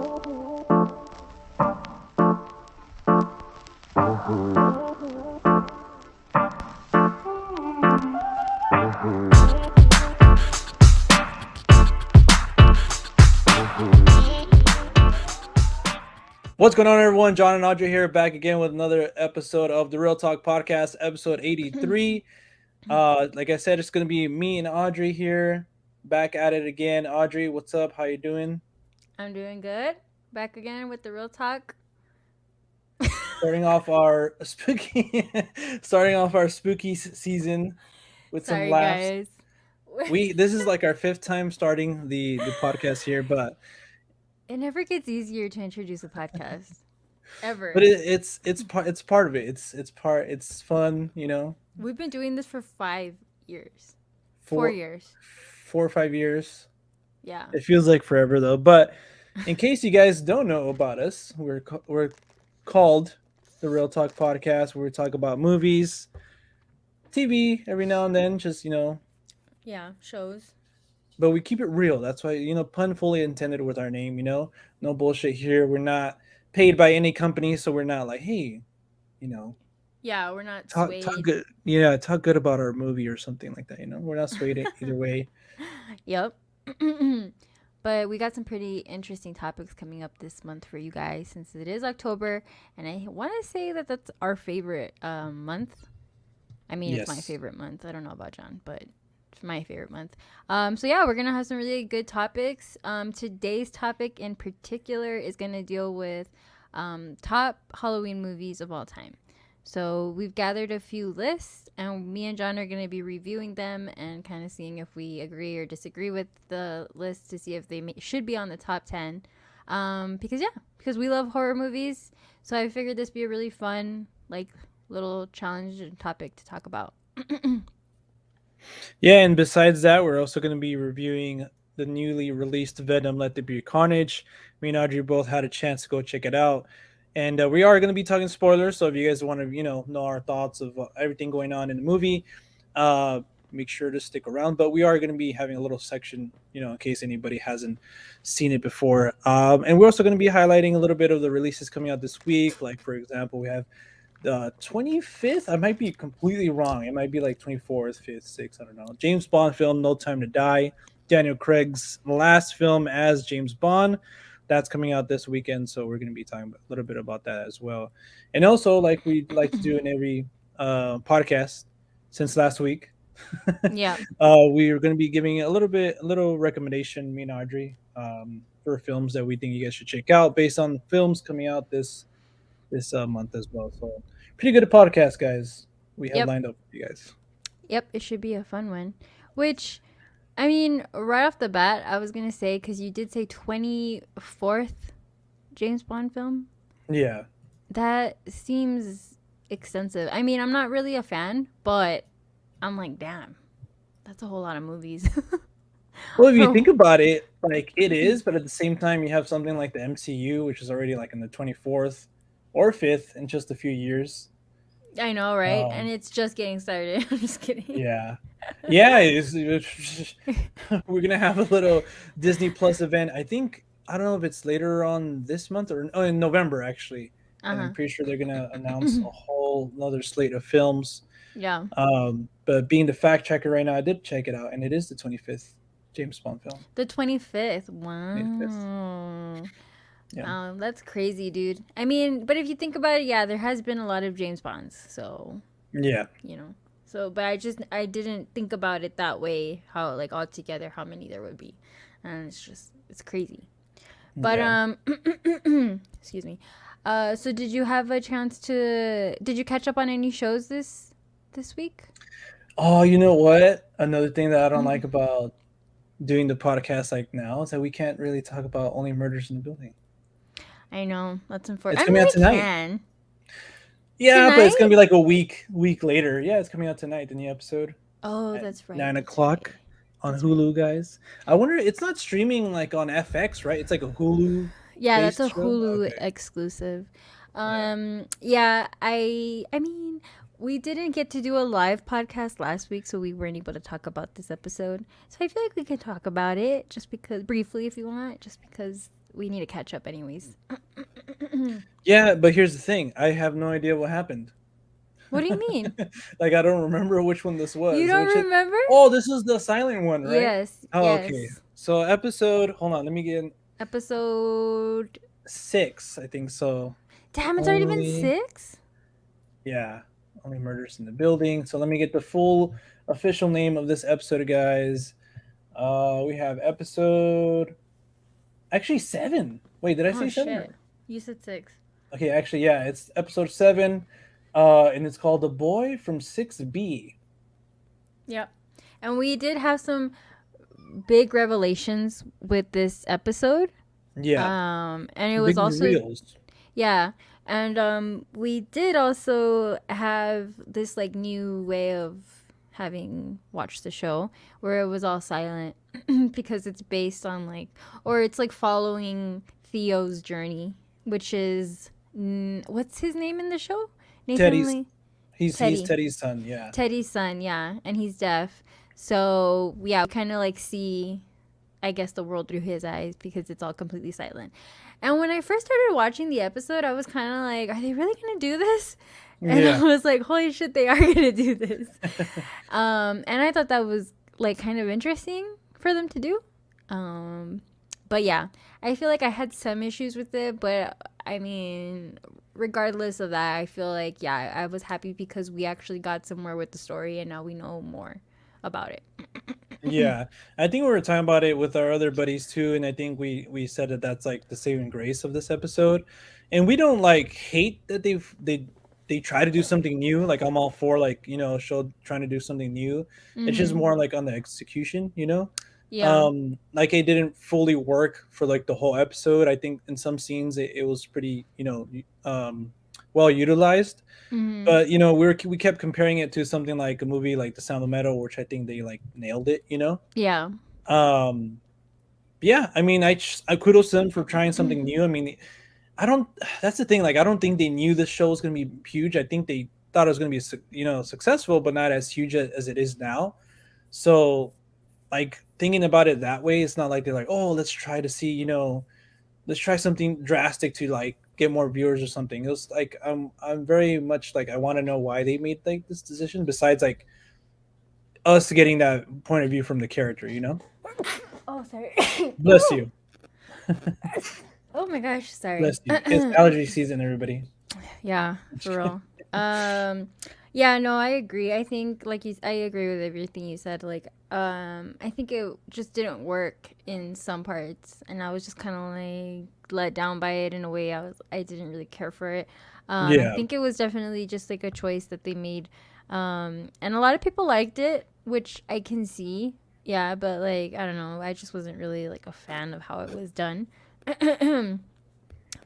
What's going on, everyone? John and Audrey here, back again with another episode of the Real Talk Podcast, episode 83. Like I said, it's going to be me and Audrey here, back at it again. Audrey, what's up? How you doing? I'm doing good. Back again with the Real Talk. Starting off our spooky season with some Sorry, laughs. guys. This is like our fifth time starting the podcast here, but It never gets easier to introduce a podcast. Ever. it's part of it. It's fun, you know. We've been doing this for 5 years. 4 4 years. 4 or 5 years. Yeah. It feels like forever though. But in case you guys don't know about us, we're called the Real Talk Podcast, where we talk about movies, TV every now and then, just Yeah, shows. but we keep it real. That's why pun fully intended with our name. No bullshit here. We're not paid by any company, so we're not like, hey, you know, Yeah, we're not talk swayed. good. Yeah, talk good about our movie or something like that. We're not swayed either way. Yep. But we got some pretty interesting topics coming up this month for you guys, since it is October, and I want to say that that's our favorite month. I mean, it's my Yes. favorite month. I don't know about John, but it's my favorite month. So yeah, we're gonna have some really good topics. Today's topic in particular is gonna deal with top Halloween movies of all time. So we've gathered a few lists, and me and John are going to be reviewing them and kind of seeing if we agree or disagree with the list to see if they should be on the top 10. Because we love horror movies. So I figured this would be a really fun, like, little challenge and topic to talk about. Yeah, and besides that, we're also going to be reviewing the newly released Venom: There Be Carnage. Me and Audrey both had a chance to go check it out, and we are going to be talking spoilers. So if you guys want to, know our thoughts of everything going on in the movie, make sure to stick around. But we are going to be having a little section, in case anybody hasn't seen it before. And we're also going to be highlighting a little bit of the releases coming out this week. Like, for example, we have the 25th. I might be completely wrong. It might be like 24th, 5th, 6th. I don't know. James Bond film, No Time to Die. Daniel Craig's last film as James Bond. That's coming out this weekend. So we're going to be talking a little bit about that as well. And also, like we like to do in every podcast since last week, Yeah. we are going to be giving a little recommendation, me and Audrey, for films that we think you guys should check out based on films coming out this month as well. So pretty good podcast, guys. We have Yep. lined up for you guys. Yep. It should be a fun one. Which, I mean, right off the bat, I was going to say, because you did say 24th James Bond film. Yeah. That seems extensive. I mean, I'm not really a fan, but I'm like, damn, that's a whole lot of movies. Well, if you think about it, like it is, but at the same time, you have something like the MCU, which is already like in the 24th or 5th in just a few years. I know, right? Um, And it's just getting started. I'm just kidding. Yeah. Yeah, we're gonna have a little Disney Plus event. I don't know if it's later on this month or in November actually. And Uh-huh. I'm pretty sure they're gonna announce a whole another slate of films. Yeah. But being the fact checker right now, I did check it out, and it is the 25th James Bond film. The 25th. 25th. Wow. Yeah. That's crazy, dude. I mean, but if you think about it, yeah, there has been a lot of James Bonds. So, Yeah. but I didn't think about it that way, how, like, altogether, how many there would be. And it's crazy. But, Yeah. excuse me. So did you have a chance did you catch up on any shows this week? Oh, you know what? Another thing that I don't like about doing the podcast like now is that we can't really talk about Only Murders in the Building. I know, that's unfortunate. It's I coming mean, out we tonight. can. Yeah, but it's Tonight? gonna be like a week later. Yeah, it's coming out tonight, the new episode Oh, at that's right. 9 o'clock on Hulu, guys. I wonder, it's not streaming like on FX, right? It's like a Hulu. Yeah, that's a based show? Hulu Okay. exclusive. Yeah. Yeah, I mean, we didn't get to do a live podcast last week, so we weren't able to talk about this episode. So I feel like we could talk about it just because briefly if you want, just because we need to catch up anyways. Yeah, but here's the thing: I have no idea what happened. What do you mean? Like I don't remember which one this You was. Which don't is remember? oh, this is the silent one, right? Yes, Oh, okay. yes. So episode, hold on, let me get Episode. 6, I think so. Damn, it's already been Only 6. yeah, only murders in the building. So let me get the full official name of this episode, guys. We have episode actually 7. Wait, did I Oh say 7? shit! You said 6. Okay, actually, yeah, it's episode 7, and it's called "The Boy from 6B." Yep. And we did have some big revelations with this episode. Yeah, And it was big also, reveals. yeah, and we did also have this like new way of having watched the show where it was all silent because it's based on like, or it's like following Theo's journey, which is what's his name in the show? Nathan Teddy's Lee. he's Teddy. Teddy's son. Yeah, Teddy's son, yeah, and he's deaf. So yeah, we kind of like see, I guess, the world through his eyes because it's all completely silent. And when I first started watching the episode, I was kind of like, are they really gonna do this? And I yeah, was like, holy shit, they are gonna do this. And I thought that was like kind of interesting for them to do. But yeah, I feel like I had some issues with it, but I mean, regardless of that, I feel like, yeah, I was happy because we actually got somewhere with the story and now we know more about it. yeah. I think we were talking about it with our other buddies too, and I think we said that that's like the saving grace of this episode. And we don't like hate that they try to do something new. Like I'm all for like show trying to do something new. It's just Mm-hmm. more like on the execution, Yeah. like it didn't fully work for like the whole episode. I think in some scenes it was pretty well utilized, Mm-hmm. but we kept comparing it to something like a movie like The Sound of Metal, which I think they like nailed it. Yeah. um yeah, I mean, I kudos to them for trying something new. I mean, I don't that's the thing, like I don't think they knew this show was going to be huge. I think they thought it was going to be successful, but not as huge as it is now. So like thinking about it that way, it's not like they're like, oh, let's try to see, let's try something drastic to like get more viewers or something. It was like I'm very much like I want to know why they made like this decision, besides like us getting that point of view from the character. Oh, sorry. Bless you. Oh my gosh, sorry. Bless you. It's allergy season, everybody. Yeah, for real. Um, yeah, no, I agree. I think I agree with everything you said. Like, I think it just didn't work in some parts, and I was just kind of like let down by it in a way. I didn't really care for it. I Yeah. think it was definitely just like a choice that they made, and a lot of people liked it, which I can see. Yeah, but like I don't know, I just wasn't really like a fan of how it was done.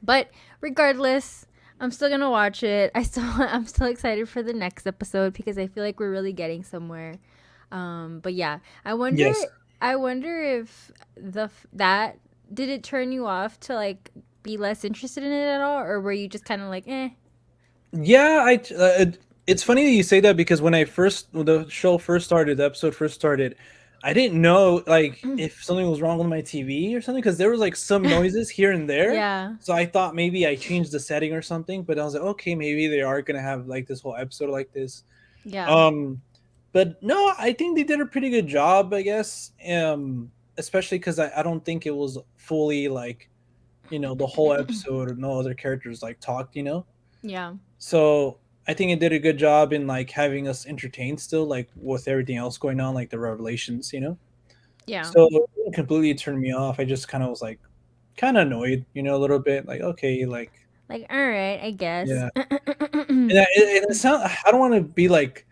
But regardless, I'm still gonna watch it. I'm still excited for the next episode because I feel like we're really getting somewhere. But yeah, Yes. I wonder if that did it turn you off to like be less interested in it at all, or were you just kind of like, eh? Yeah, it's funny that you say that because when the show first started, the episode first started, I didn't know like if something was wrong with my TV or something because there was like some noises here and there. Yeah, So I thought maybe I changed the setting or something, but I was like, okay, maybe they are gonna have like this whole episode like this. yeah, Um, but no, I think they did a pretty good job, I guess. Especially because I don't think it was fully like the whole episode or no other characters like talked. yeah, So I think it did a good job in like having us entertained still, like with everything else going on, like the revelations. yeah. So it didn't completely turned me off. I just kind of was like kind of annoyed, a little bit. Like okay, like Like, all right, I guess. yeah, and it sound. I don't want to be like,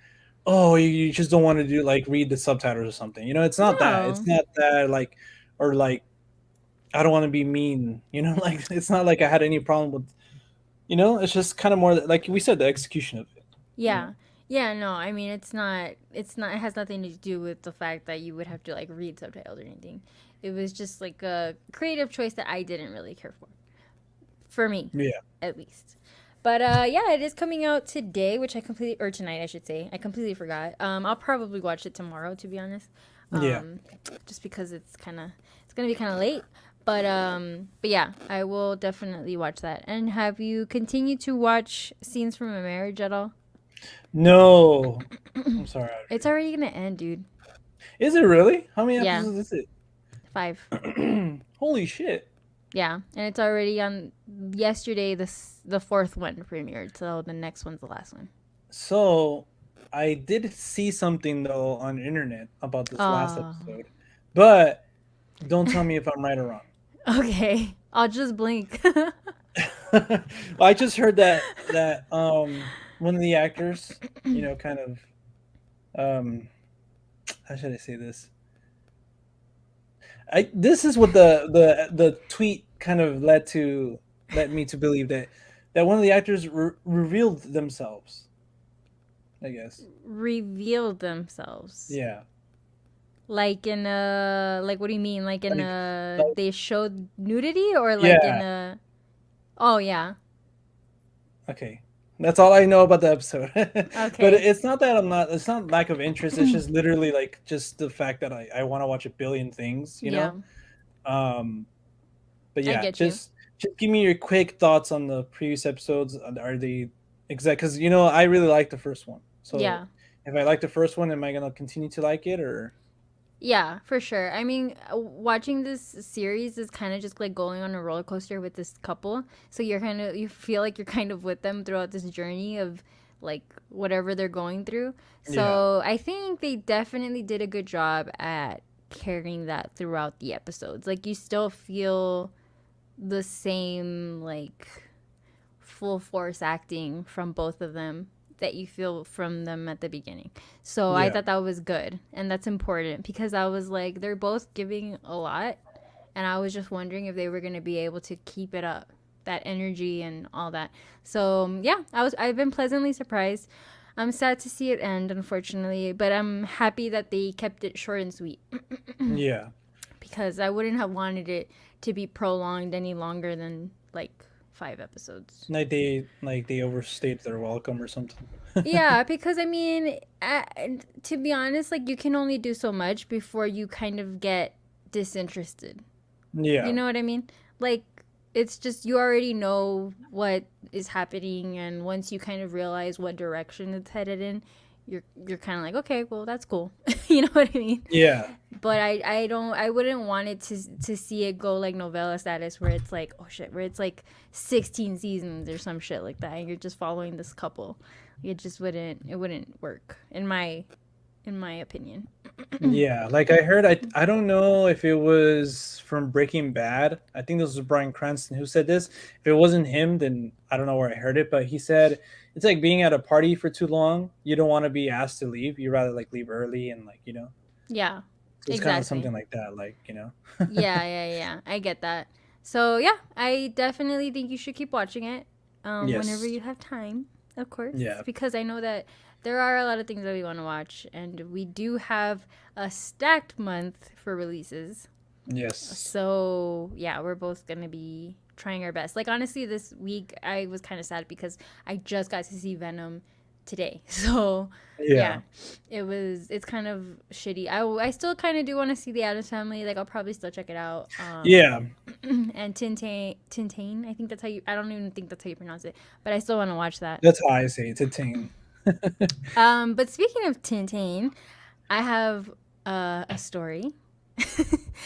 oh, you just don't want to do like read the subtitles or something. It's not that. It's No. not that like or like I don't want to be mean. Like it's not like I had any problem with. It's just kind of more like we said, the execution of it. You know. Yeah. Yeah, no, I mean it has nothing to do with the fact that you would have to like read subtitles or anything. It was just like a creative choice that I didn't really care for. For me, Yeah. at least. But yeah, it is coming out today, which I completely or tonight I should say. I completely forgot. I'll probably watch it tomorrow to be honest. Yeah. Just because it's going to be kind of late. But yeah, I will definitely watch that. And have you continued to watch Scenes from a Marriage at all? No, I'm sorry, It's Audrey. already gonna end, dude. Is it really? How many Yeah, episodes is 5. it? Holy shit! Yeah, and it's already on yesterday. The fourth one premiered, so the next one's the last one. So, I did see something though on the internet about this last Oh, episode, but don't tell me if I'm right or wrong. okay. I'll just blink. I just heard that one of the actors, kind of um how should I say this? I This is what the tweet kind of led me to believe that one of the actors revealed themselves. I guess. Revealed themselves. Yeah. Like in a like what do you mean? Like in Like a like they showed nudity or like in yeah. a oh yeah. Okay. That's all I know about the episode. But Okay. it's not that it's not lack of interest. It's just literally like just the fact that I want to watch a billion things, you Yeah, know? Um, but I yeah, get you. just give me your quick thoughts on the previous episodes. Are they exact? Because I really like the first one. So Yeah. if I like the first one, am I gonna continue to like it or? Yeah, for sure. I mean, watching this series is kind of just like going on a roller coaster with this couple. So you feel like you're kind of with them throughout this journey of like whatever they're going through. Yeah. So I think they definitely did a good job at carrying that throughout the episodes. Like you still feel the same like full force acting from both of them that you feel from them at the beginning. So I Yeah. thought that was good. And that's important because I was like, they're both giving a lot. And I was just wondering if they were going to be able to keep it up, that energy and all that. So yeah, I've been pleasantly surprised. I'm sad to see it end, unfortunately, but I'm happy that they kept it short and sweet Yeah. because I wouldn't have wanted it to be prolonged any longer than like 5 episodes. Like they overstayed their welcome or something. Yeah, because I mean, to be honest, like you can only do so much before you kind of get disinterested. You Yeah. know what I mean? Like it's just you already know what is happening, and once you kind of realize what direction it's headed in, you're kind of like, okay, well that's cool. You know what I mean? Yeah. But I wouldn't want it to see it go like novella status where it's like oh shit where it's like 16 seasons or some shit like that and you're just following this couple. It wouldn't work in my opinion. Yeah, like I heard, I don't know if it was from Breaking Bad. I think this was Bryan Cranston who said this. If it wasn't him, then I don't know where I heard it, but he said it's like being at a party for too long. You don't want to be asked to leave. You rather like leave early and Yeah, So it's kind of exactly. something like that, Yeah, I get that. So yeah, I definitely think you should keep watching it whenever Yes. you have time, of course, Yeah. because I know that there are a lot of things that we want to watch, and we do have a stacked month for releases. Yes. So yeah, we're both gonna be trying our best. Like honestly, this week I was kind of sad because I just got to see Venom today. So Yeah. yeah, it's kind of shitty. I still kind of do want to see the Addams Family. Like I'll probably still check it out. Yeah. And Tintain. I think that's how you. I don't even think that's how you pronounce it, but I still want to watch that. That's how I say it. It's a team. But speaking of Tintain, I have a story.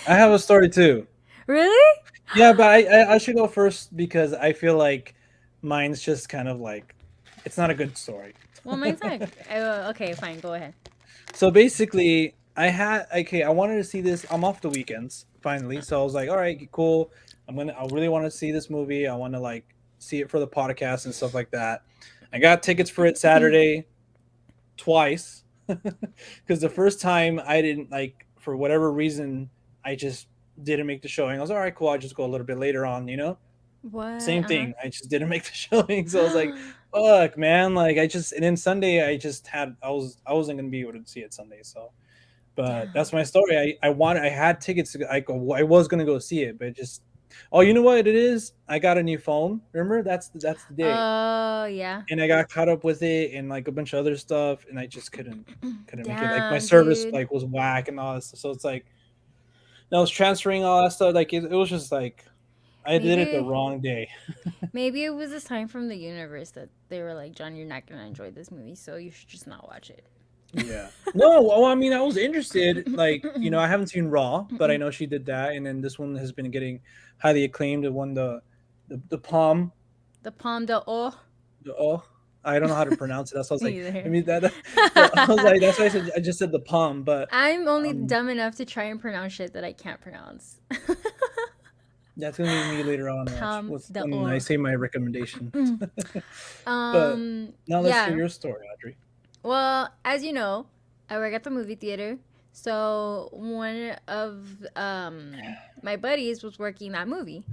I have a story too. Really? Yeah, but I should go first because I feel like mine's just kind of like it's not a good story. Well, mine's not. Okay, fine. Go ahead. So basically, I wanted to see this. I'm off the weekends finally, so I was like, all right, cool. I really want to see this movie. I want to like see it for the podcast and stuff like that. I got tickets for it Saturday twice because the first time I didn't like for whatever reason I just didn't make the showing. I was all right, cool. I'll just go a little bit later on. What? Same Uh thing. I just didn't make the showing, so I was like, huh. "Fuck, man!" Like and then Sunday, I wasn't gonna be able to see it Sunday, so. But Damn. that's my story. I had tickets. I was gonna go see it, but just. Oh, you know what it is? I got a new phone. Remember that's the day, Oh yeah. and I got caught up with it and like a bunch of other stuff, and I just couldn't make it. Like my Damn, service dude. like was whack and all this. So it's like I was transferring all that stuff. Like it was just like I did it the Maybe wrong day. maybe it was a sign from the universe that they were like, John, you're not gonna enjoy this movie, so you should just not watch it. Yeah. No, well, I mean, I was interested. Like, I haven't seen Raw, but I know she did that, and then this one has been getting highly acclaimed. It won the Palm. The Palme d'Or. The oh, I don't know how to pronounce it. That's why I was like, I Neither. mean that. I was like, that's why I just said the Palm, but I'm only um, dumb enough to try and pronounce shit that I can't pronounce. that's gonna be me later on. Watch Palme when I d'Or. say my recommendations. But now let's hear Yeah. your story, Audrey. Well, as you know, I work at the movie theater. So one of my buddies was working that movie,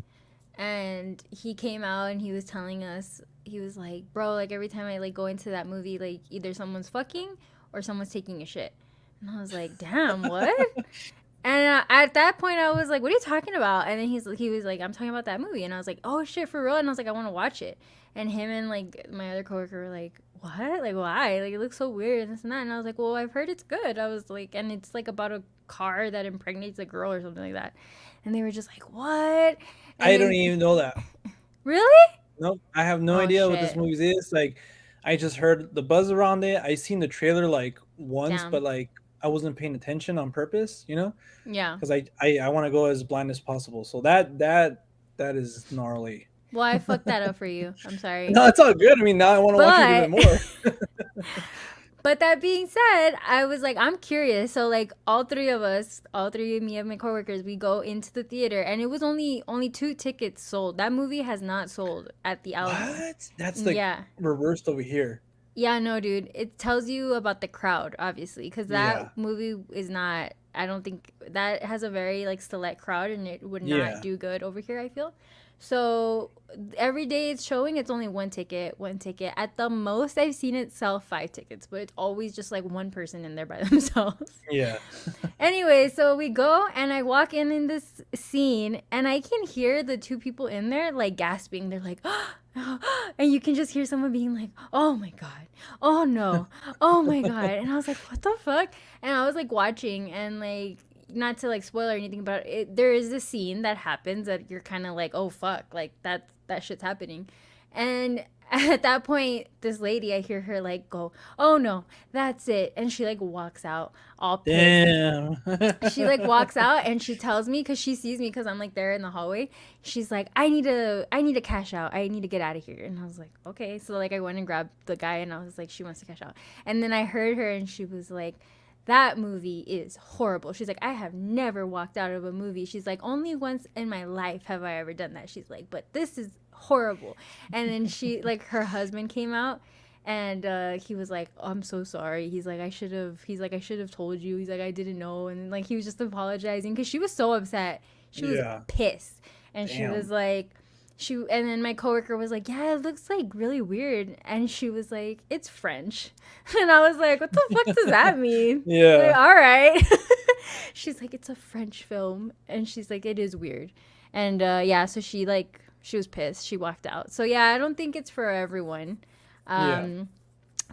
and he came out and he was telling us, he was like, bro, like every time I like go into that movie, like either someone's fucking or someone's taking a shit. And I was like, damn, what? And at that point, I was like, "What are you talking about?" And then he was like, "I'm talking about that movie." And I was like, "Oh shit, for real?" And I was like, "I want to watch it." And him and like my other coworker were like, "What? Like why? Like it looks so weird and this and that." And I was like, "Well, I've heard it's good." I was like, and it's like about a car that impregnates a girl or something like that. And they were just like, "What?" And I don't then even know that. really? Nope, I have no Oh idea what this shit. movie is. Like, I just heard the buzz around it. I seen the trailer like once, Damn. but like I wasn't paying attention on purpose, Yeah. because I want to go as blind as possible. So that is gnarly. Well, I fucked that up for you. I'm sorry. No, it's all good. I mean, now I want to watch it even But more. But that being said, I was like, I'm curious. So like all three of us, all three of me and my coworkers, we go into the theater, and it was only 2 tickets sold. That movie has not sold at the Alamo. What? That's like Yeah. reversed over here. Yeah, no, dude. It tells you about the crowd, obviously, because that Yeah, movie is not. I don't think that has a very like select crowd, and it would not yeah. do good over here. I feel. So every day it's showing, it's only one ticket, one ticket. At the most, I've seen it sell 5 tickets, but it's always just like one person in there by themselves. Yeah. Anyway, so we go and I walk in this scene and I can hear the two people in there like gasping. They're like, and you can just hear someone being like, oh my God, oh no, oh my God. And I was like, what the fuck? And I was like watching and like, not to like spoil or anything, but there is a scene that happens that you're kind of like, oh fuck, like that shit's happening. And at that point, this lady, I hear her like go, oh no, that's it. And she like walks out all pissed. Damn. She like walks out and she tells me, because she sees me because I'm like there in the hallway. She's like, I need to cash out, I need to get out of here. And I was like, okay. So like I went and grabbed the guy and I was like, she wants to cash out. And then I heard her and she was like, that movie is horrible. She's like, I have never walked out of a movie. She's like, only once in my life have I ever done that. She's like, but this is horrible. And then she like her husband came out and he was like, oh, I'm so sorry. He's like, I should have told you. He's like, I didn't know. And like he was just apologizing because she was so upset. She was Yeah. pissed. And she Damn. was like, and then my coworker was like, yeah, it looks like really weird. And she was like, it's French. And I was like, what the fuck does that mean? Yeah. Like, all right. She's like, it's a French film. And she's like, it is weird. And yeah, so she was pissed. She walked out. So yeah, I don't think it's for everyone. Yeah. Um,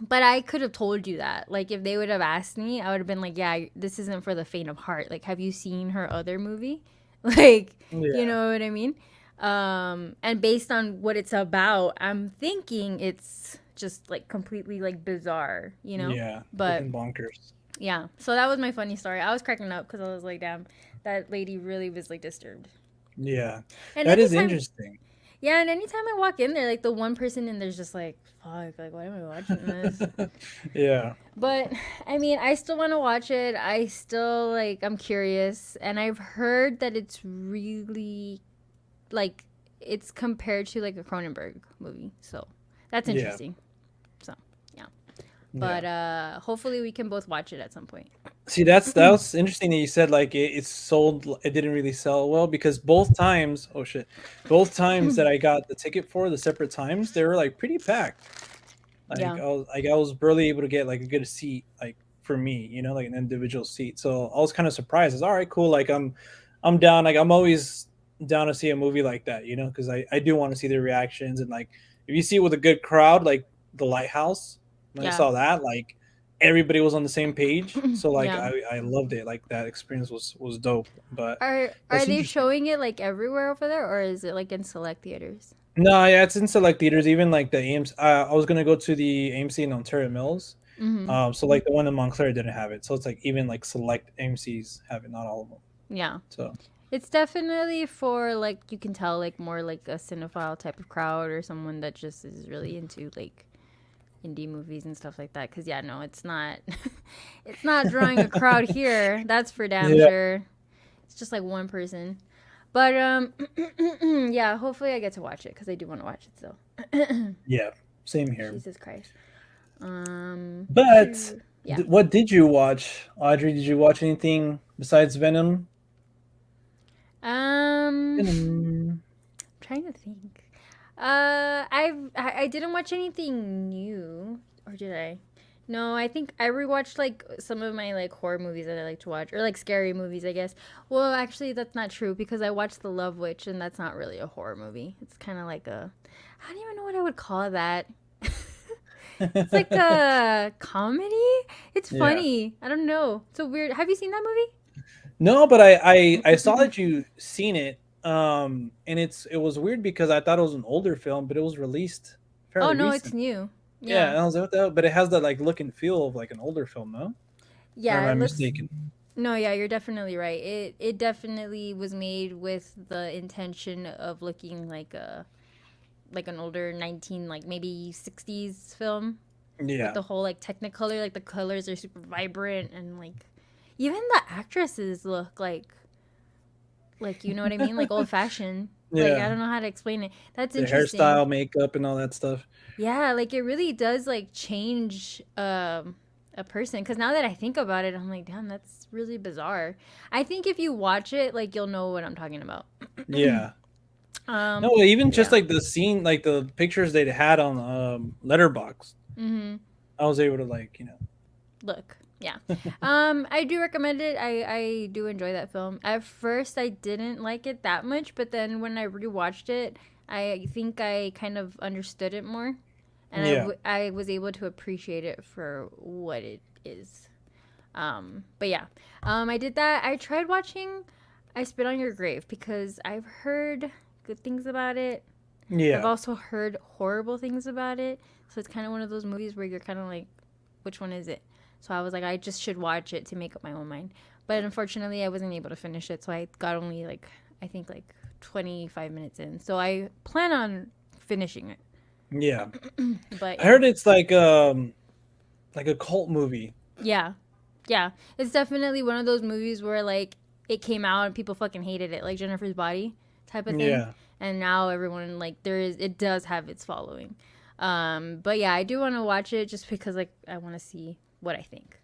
but I could have told you that. Like, if they would have asked me, I would have been like, yeah, this isn't for the faint of heart. Like, have you seen her other movie? Like, you Yeah. know what I mean? And based on what it's about, I'm thinking it's just like completely like bizarre, you know? Yeah. But Looking bonkers. yeah, so that was my funny story. I was cracking up because I was like, damn, that lady really was like disturbed. Yeah. And That is anytime, interesting. yeah, and anytime I walk in there, like the one person in there's just like, fuck, like why am I watching this? Yeah. But I mean, I still want to watch it. I still like, I'm curious, and I've heard that it's really like it's compared to like a Cronenberg movie, so that's Yeah. interesting. So yeah, Yeah. but hopefully we can both watch it at some point. See, that was interesting that you said like it's sold. It didn't really sell well because both times, oh shit, both times that I got the ticket for the separate times, they were like pretty packed. Yeah, I was barely able to get like a good seat like for me, like an individual seat. So I was kind of surprised. It's all right, cool. Like I'm down. Like I'm always down to see a movie like that, because I do want to see the reactions and like if you see it with a good crowd, like The Lighthouse. When I yeah, saw that, like everybody was on the same page. So like Yeah. I loved it. Like that experience was dope. But Are that's they interesting. showing it like everywhere over there, or is it like in select theaters? No, yeah, it's in select theaters. Even like the AMC. I was gonna go to the AMC in Ontario Mills. Mm-hmm. So like the one in Montclair didn't have it. So it's like even like select AMC's have it, not all of them. Yeah. So It's definitely for like you can tell like more like a cinephile type of crowd or someone that just is really into like indie movies and stuff like that. Cause yeah, no, it's not. It's not drawing a crowd here. That's for damn yeah, sure. It's just like one person. But yeah. Hopefully I get to watch it because I do want to watch it still. yeah, same here. Jesus Christ. But Yeah. what did you watch, Audrey? Did you watch anything besides Venom? Um. Venom. Trying to think. I didn't watch anything new, or did I? No, I think I rewatched like some of my like horror movies that I like to watch, or like scary movies, I guess. Well, actually, that's not true because I watched The Love Witch, and that's not really a horror movie. It's kind of like a, I don't even know what I would call that. It's like a comedy. It's Yeah. funny. I don't know. It's a weird. Have you seen that No, but I saw movie? that you seen it. And it was weird because I thought it was an older film, but it was released Oh fairly no, it's recent. new. Yeah, Yeah, and I was like, what the hell? But it has that like look and feel of like an older film, no? Or am yeah. I It looks. mistaken? No, yeah, you're definitely right. It definitely was made with the intention of looking like an older 19 like maybe 60s film with Yeah. the whole like technicolor, like the colors are super vibrant and like even the actresses look like you know what I mean? Like old fashioned. Like I Yeah. don't know how to explain it. That's The interesting. hairstyle, makeup, and all that stuff. Yeah, like it really does like change a person cuz now that I think about it, I'm like, damn, that's really bizarre. I think if you watch it, like you'll know what I'm talking about. Yeah. um No, even just yeah. like the scene, like the pictures they had on Letterbox, Mhm. I was able to like, Look. Yeah. I do recommend it. I do enjoy that film. At first I didn't like it that much, but then when I rewatched it, I think I kind of understood it more and yeah, I was able to appreciate it for what it is. But yeah, I did that. I tried watching I Spit on Your Grave because I've heard good things about it. I've yeah, also heard horrible things about it. So it's kind of one of those movies where you're kind of like, which one is it? So I was like, I just should watch it to make up my own mind. But unfortunately, I wasn't able to finish it. So I got only like, I think like 25 minutes in. So I plan on finishing it. yeah. But I yeah. heard it's like a cult movie. Yeah. Yeah. It's definitely one of those movies where like it came out and people fucking hated it, like Jennifer's Body type of thing. Yeah, And now everyone like it does have its following. But yeah, I do want to watch it just because like I want to see what I think.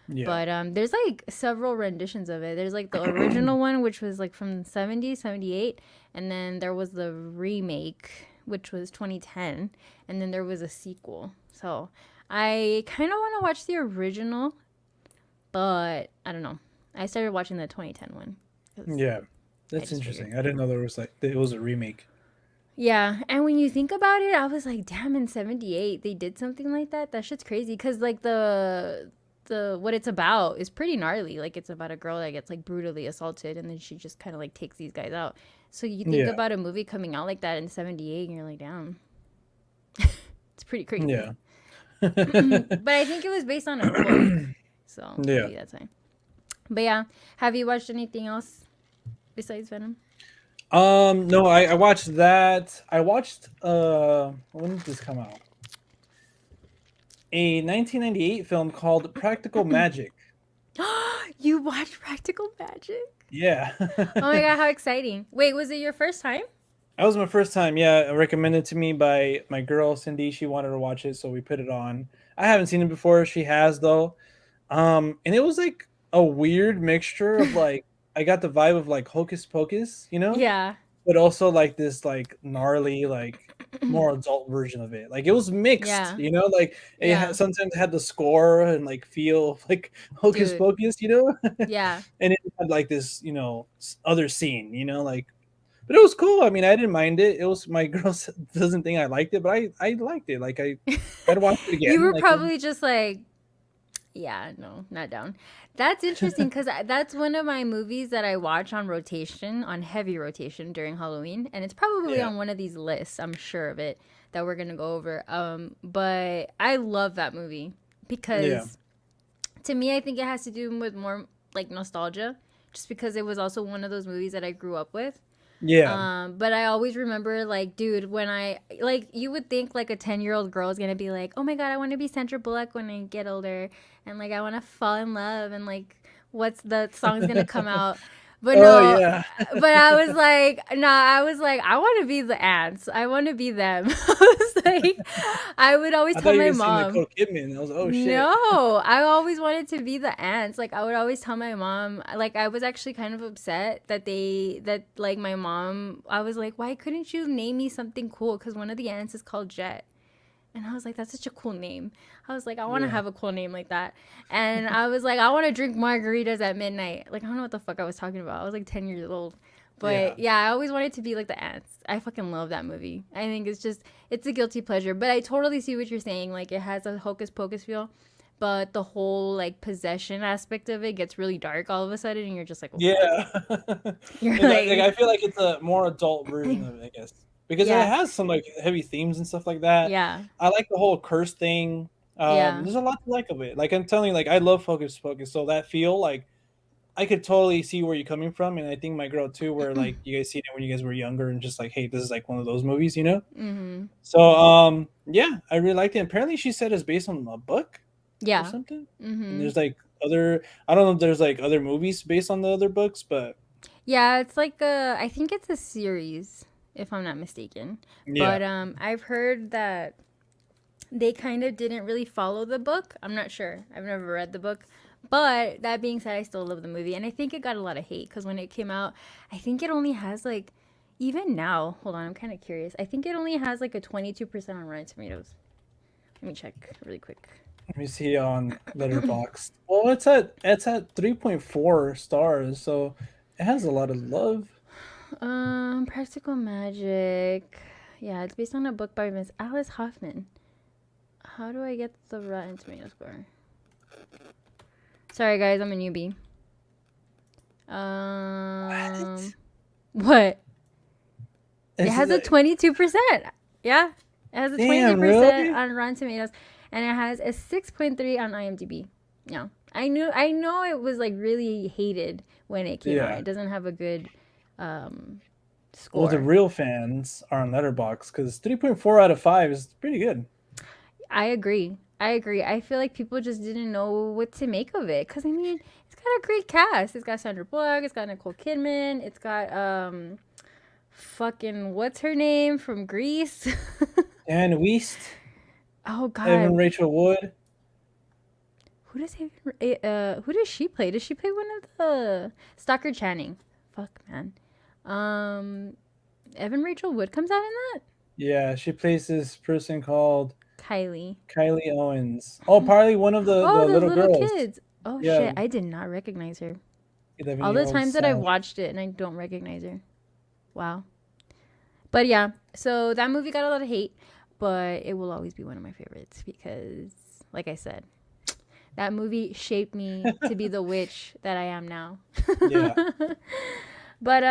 yeah, But there's like several renditions of it. There's like the original one which was like from the 70s, 78, and then there was the remake which was 2010, and then there was a sequel. So, I kind of want to watch the original, but I don't know. I started watching the 2010 one cuz yeah. I That's just figured. interesting. I didn't know there was like it was a remake. Yeah, and when you think about it, I was like, damn, in 78 they did something like that. That shit's crazy cuz like the what it's about is pretty gnarly. Like it's about a girl that gets like brutally assaulted and then she just kind of like takes these guys out. So you think Yeah, about a movie coming out like that in 78 and you're like, damn. It's pretty crazy. yeah, But I think it was based on a book. So yeah. maybe that's why. But yeah, have you watched anything else besides Venom? No, I watched that. I watched when did this come out? A 1998 film called Practical Magic. You watched Practical Magic? Yeah. Oh my god, how exciting. Wait, was it your first time? That was my first time. Yeah, recommended to me by my girl Cindy. She wanted to watch it, so we put it on. I haven't seen it before. She has though. And it was like a weird mixture of like I got the vibe of like Hocus Pocus, Yeah. but also like this like gnarly like more adult version of it. Like it was mixed, Yeah. like it Yeah. sometimes had the score and like feel of, like Hocus Dude. Pocus, Yeah. and it had like this, other scene, like but it was cool. I mean, I didn't mind it. It was my girl doesn't think I liked it, but I liked it. Like I'd watch it You again. were Like probably just like, Yeah, no, not down. That's interesting because that's one of my movies that I watch on rotation, on heavy rotation during Halloween, and it's probably Yeah, on one of these lists. I'm sure of it that we're gonna go over. But I love that movie yeah, because to me, I think it has to do with more like nostalgia, just because it was also one of those movies that I grew up with. yeah. But I always remember, like, dude, when I like, you would think like a 10-year-old girl is gonna be like, oh my god, I want to be Sandra Bullock when I get older, and like I want to fall in love, and like, what's the song's gonna come out? But Oh no, yeah. but I was like, nah, I was like, I want to be the ants. I want to be them. I was like, I would always I tell thought you were my gonna say mom. Nicole Kidman. I was like, oh shit. No, I always wanted to be the ants. Like I would always tell my mom, like I was actually kind of upset that like my mom, I was like, why couldn't you name me something cool? Because one of the ants is called Jet. And I was like, that's such a cool name. I was like, I want to Yeah, have a cool name like that. And I was like, I want to drink margaritas at midnight. Like, I don't know what the fuck I was talking about. I was like 10 years old. yeah, But yeah, I always wanted to be like the ants. I fucking love that movie. I think it's just, it's a guilty pleasure. But I totally see what you're saying. Like, it has a hocus pocus feel. But the whole like possession aspect of it gets really dark all of a sudden. And you're just like, oh fuck. yeah. You're Like, like, I feel like it's a more adult version of it, I guess, because it yeah, has some like heavy themes and stuff like that. yeah, I like the whole curse thing. yeah. There's a lot to like of it. Like I'm telling you, like I love Focus Focus, so that feel like I could totally see where you're coming from, and I think my girl too, where like you guys seen it when you guys were younger, and just like, hey, this is like one of those movies, you know? Mm-hmm. So yeah, I really liked it. Apparently, she said it's based on a book or Yeah. something, and Mm-hmm. there's like other. I don't know if there's like other movies based on the other books, but Yeah, it's like I think it's a series, if I'm not mistaken. yeah, But I've heard that they kind of didn't really follow the book. I'm not sure. I've never read the book. But that being said, I still love the movie, and I think it got a lot of hate because when it came out, I think it only has like, even now. Hold on, I'm kind of curious. I think it only has like a 22% on Rotten Tomatoes. Let me check really quick. let me see on Letterboxd. Well, it's at 3.4 stars, so it has a lot of love. Practical Magic. Yeah, it's based on a book by Miss Alice Hoffman. How do I get the Rotten Tomato score? Sorry, guys, I'm a newbie. What? What? It Is has a it, 22%. Yeah, it has a damn, 22% really? on Rotten Tomatoes, and it has a 6.3 on IMDb. Yeah, I know it was like really hated when it came out. Yeah. It doesn't have a good um, Well, the score. real fans are on Letterboxd because 3.4 out of 5 is pretty good. I agree. I agree. I feel like people just didn't know what to make of it. Cause I mean, it's got a great cast. It's got Sandra Bullock. It's got Nicole Kidman. It's got fucking what's her name from Greece? Dan Weist, Oh Evan God, Rachel Wood. who does she play? Does she play one of the Stalker Channing? Fuck man. Um, Evan Rachel Wood comes out in that. Yeah, she plays this person called Kylie. Kylie Owens. Oh, probably one of the, Oh, the the little little girls. kids. Oh Yeah, shit, I did not recognize her. All the 11-year-old times that I've Sam. watched it and I don't recognize her. Wow. But yeah, so that movie got a lot of hate, but it will always be one of my favorites because, like I said, that movie shaped me to be the witch that I am now. Yeah. But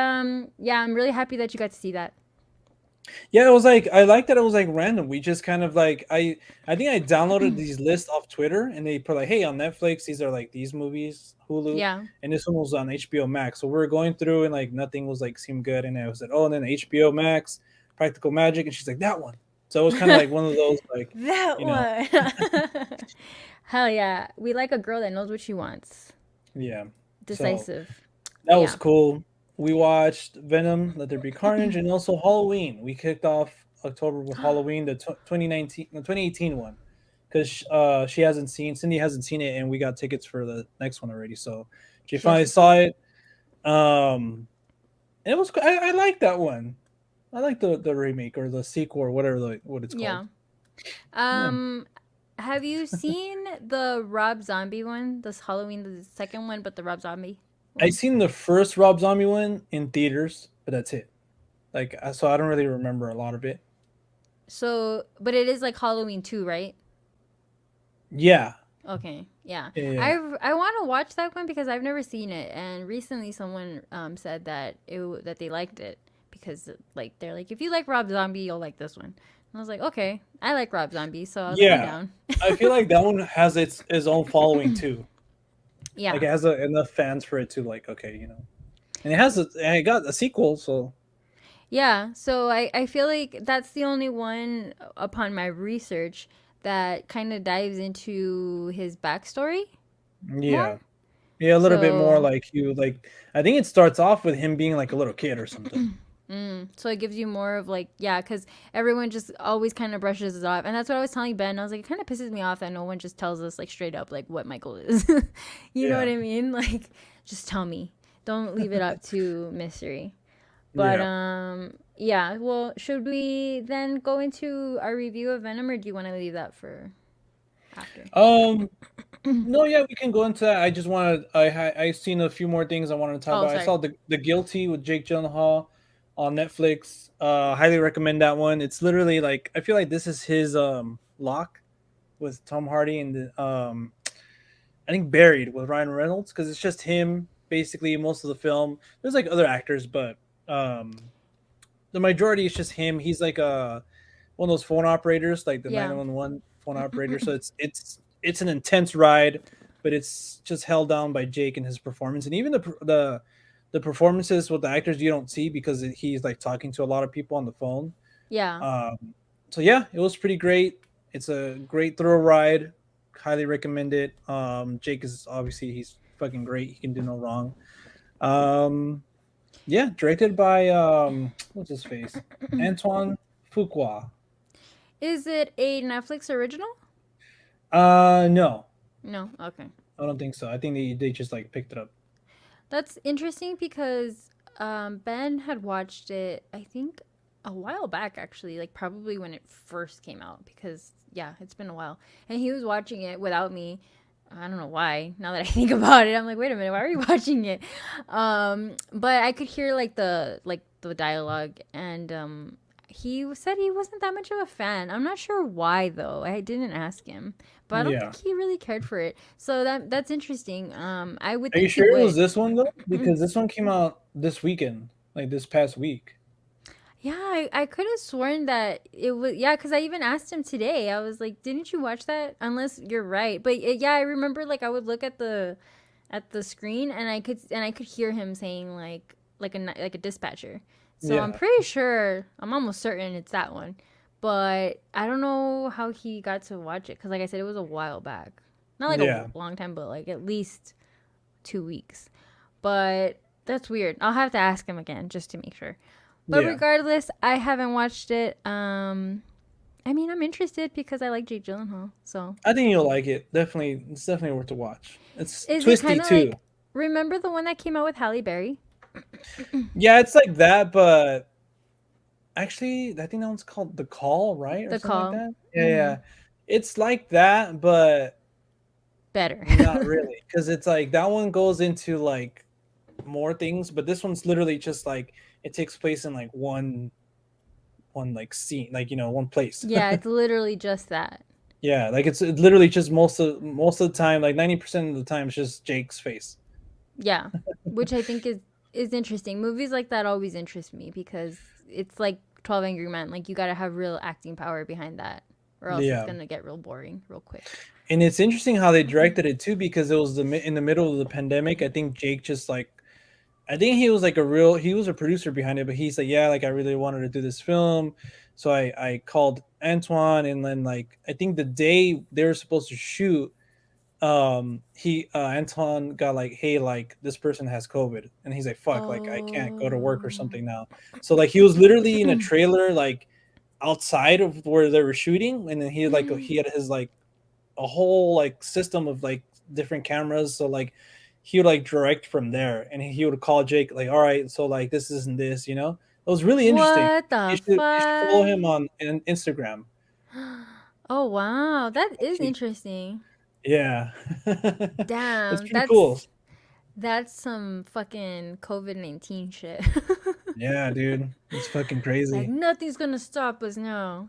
yeah, I'm really happy that you got to see that. Yeah, it was like I like that it was like random. We just kind of like I think I downloaded these lists off Twitter and they put like, hey, on Netflix, these are like these movies, Hulu, Yeah. and this one was on HBO Max. So we were going through and like nothing was like seemed good, and I was like, oh, and then HBO Max, Practical Magic, and she's like that one. So it was kind of like one of those like, That you know, one. Hell yeah. We like a girl that knows what she wants. yeah. So Decisive. that was Yeah. cool. We watched Venom, Let There Be Carnage, and also Halloween. We kicked off October with Halloween, the 2019, the 2018 one, because she hasn't seen Cindy hasn't seen it, and we got tickets for the next one already. So she She has finally to see saw it. it. And it was I like that one. I like the remake or the sequel or whatever what it's Yeah. called. Yeah, Um, have you seen the Rob Zombie one? This Halloween, the second one, but the Rob Zombie I one. seen the first Rob Zombie one in theaters, but that's it. Like so, I don't really remember a lot of it. So, but it is like Halloween too, right? Yeah, Okay. Yeah, Yeah. I want to watch that one because I've never seen it, and recently someone said that that they liked it because like they're like if you like Rob Zombie you'll like this one. And I was like okay, I like Rob Zombie, so I was like I'm Yeah. down. I feel like that one has its own following too. Like Yeah, it has enough fans for it to like okay, and and it got a sequel, so yeah. So I feel like that's the only one upon my research that kind of dives into his backstory more. yeah. Yeah, a little bit more So like you like I think it starts off with him being like a little kid or something. So it gives you more of like, yeah, because everyone just always kind of brushes it off. And that's what I was telling Ben. I was like, it kind of pisses me off that no one just tells us like straight up like what Michael is. You know what Yeah. I mean? Like, just tell me. Don't leave it up to mystery. But Yeah. yeah. Well, should we then go into our review of Venom, or do you want to leave that for after? Um no, yeah, we can go into that. I just wanted I seen a few more things I wanted to talk Oh, about. I sorry. saw the Guilty with Jake Gyllenhaal on Netflix. Highly recommend that one. It's literally like I feel like this is his lock with Tom Hardy and the I think Buried with Ryan Reynolds because it's just him basically most of the film. There's like other actors, but um the majority is just him. He's like one of those phone operators, like the Yeah. 911 phone operator. So it's an intense ride, but it's just held down by Jake and his performance, and even the performances with the actors you don't see because he's like talking to a lot of people on the phone. Yeah. Um, so yeah, it was pretty great. It's a great thrill ride. Highly recommend it. Jake is obviously he's fucking great. He can do no wrong. Um, yeah, directed by what's his face, Antoine Fuqua. Is it a Netflix original? No, No. Okay. I don't think so. I think they just like picked it up. That's interesting because Ben had watched it, I think, a while back, actually, like probably when it first came out, because, yeah, it's been a while. And he was watching it without me. I don't know why. Now that I think about it, I'm like, wait a minute, why are you watching it? But I could hear like the dialogue, and he said he wasn't that much of a fan. I'm not sure why though. I didn't ask him, but I don't Yeah. think he really cared for it. So that's interesting. I would Are you think he sure it was would. this one though? Because this one came out this weekend, like this past week. Yeah, I could have sworn that it was, yeah, because I even asked him today. I was like, "Didn't you watch that?" Unless you're right, but yeah, I remember like I would look at the screen and I could hear him saying like a dispatcher. So I'm Yeah. pretty sure, I'm almost certain it's that one, but I don't know how he got to watch it because like I said, it was a while back, not like a Yeah. long time, but like at least 2 weeks. But that's weird. I'll have to ask him again just to make sure. But Yeah. regardless, I haven't watched it. I mean, I'm interested because I like Jake Gyllenhaal. So, I think you'll like it. Definitely, it's definitely worth to watch. It's is it twisty kind of too. like remember the one that came out with Halle Berry? Yeah, it's like that, but actually, I think that one's called The Call, right, or The something like Call. that. Yeah, Mm-hmm. yeah. It's like that, but Better. not really, because it's like that one goes into like more things, but this one's literally just like it takes place in like one like scene, like one place. Yeah, it's literally just that. Yeah, like it's literally just most of the time, like 90% of the time, it's just Jake's face. Yeah, which I think is interesting. Movies like that always interest me because it's like 12 Angry Men. Like you got to have real acting power behind that, or else it's Yeah, gonna get real boring real quick. and it's interesting how they directed it too, because it was in the middle of the pandemic. I think Jake just like I think he was like he was a producer behind it, but he's like, yeah, like I really wanted to do this film. So I called Antoine, and then like I think the day they were supposed to shoot, he Antoine got like, hey, like this person has COVID, and he's like, fuck, like I can't go to work or Oh. something now. So like he was literally in a trailer like outside of where they were shooting, and then he had his like a whole like system of like different cameras. So like he would like direct from there, and he would call Jake like, all right, so like this isn't this, It was really interesting. What You the should follow him fuck? on Instagram. Oh wow, that is He- interesting. yeah, it's Damn, pretty cool. that's some fucking COVID-19 shit. Yeah, dude, it's fucking Like crazy. nothing's gonna stop us now.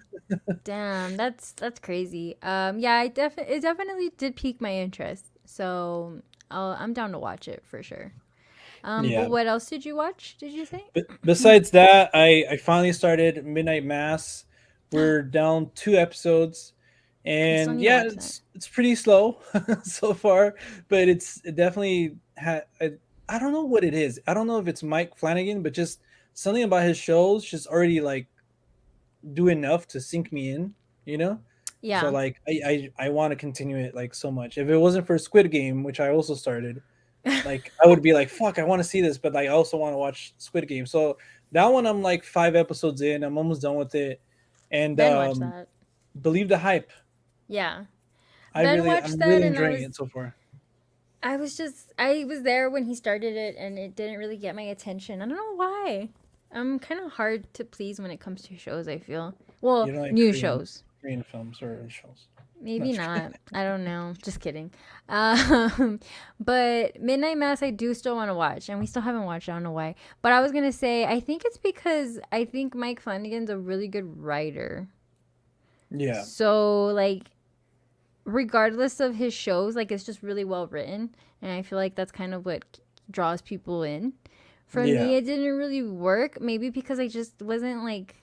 Damn, that's crazy. Yeah, it definitely did pique my interest. So I'm down to watch it for sure. But Yeah. what else did you watch? Did you say? But besides that, I finally started Midnight Mass. We're down 2 episodes, I still and need to yeah, watch that. it's pretty slow so far, but it definitely I don't know what it is. I don't know if it's Mike Flanagan, but just something about his shows just already like do enough to sink me in, you know. So Yeah. like I want to continue it like so much. If it wasn't for Squid Game, which I also started, like I would be like, "Fuck, I want to see this," but like, I also want to watch Squid Game. So that one, I'm like 5 episodes in. I'm almost done with it, and Ben watched that. believe the hype. Yeah. Ben watched I'm that, really and enjoying it so far. I was there when he started it, and it didn't really get my attention. I don't know why. I'm kind of hard to please when it comes to shows, I feel. Well, You know, like new shows. Korean films or shows. Maybe Not sure. not. I don't know. Just kidding. But Midnight Mass, I do still want to watch, and we still haven't watched. I don't know why. But I was gonna say, I think it's because I think Mike Flanagan's a really good writer. Yeah, So like, regardless of his shows, like it's just really well written, and I feel like that's kind of what draws people in. For yeah, me, it didn't really work. Maybe because I just wasn't like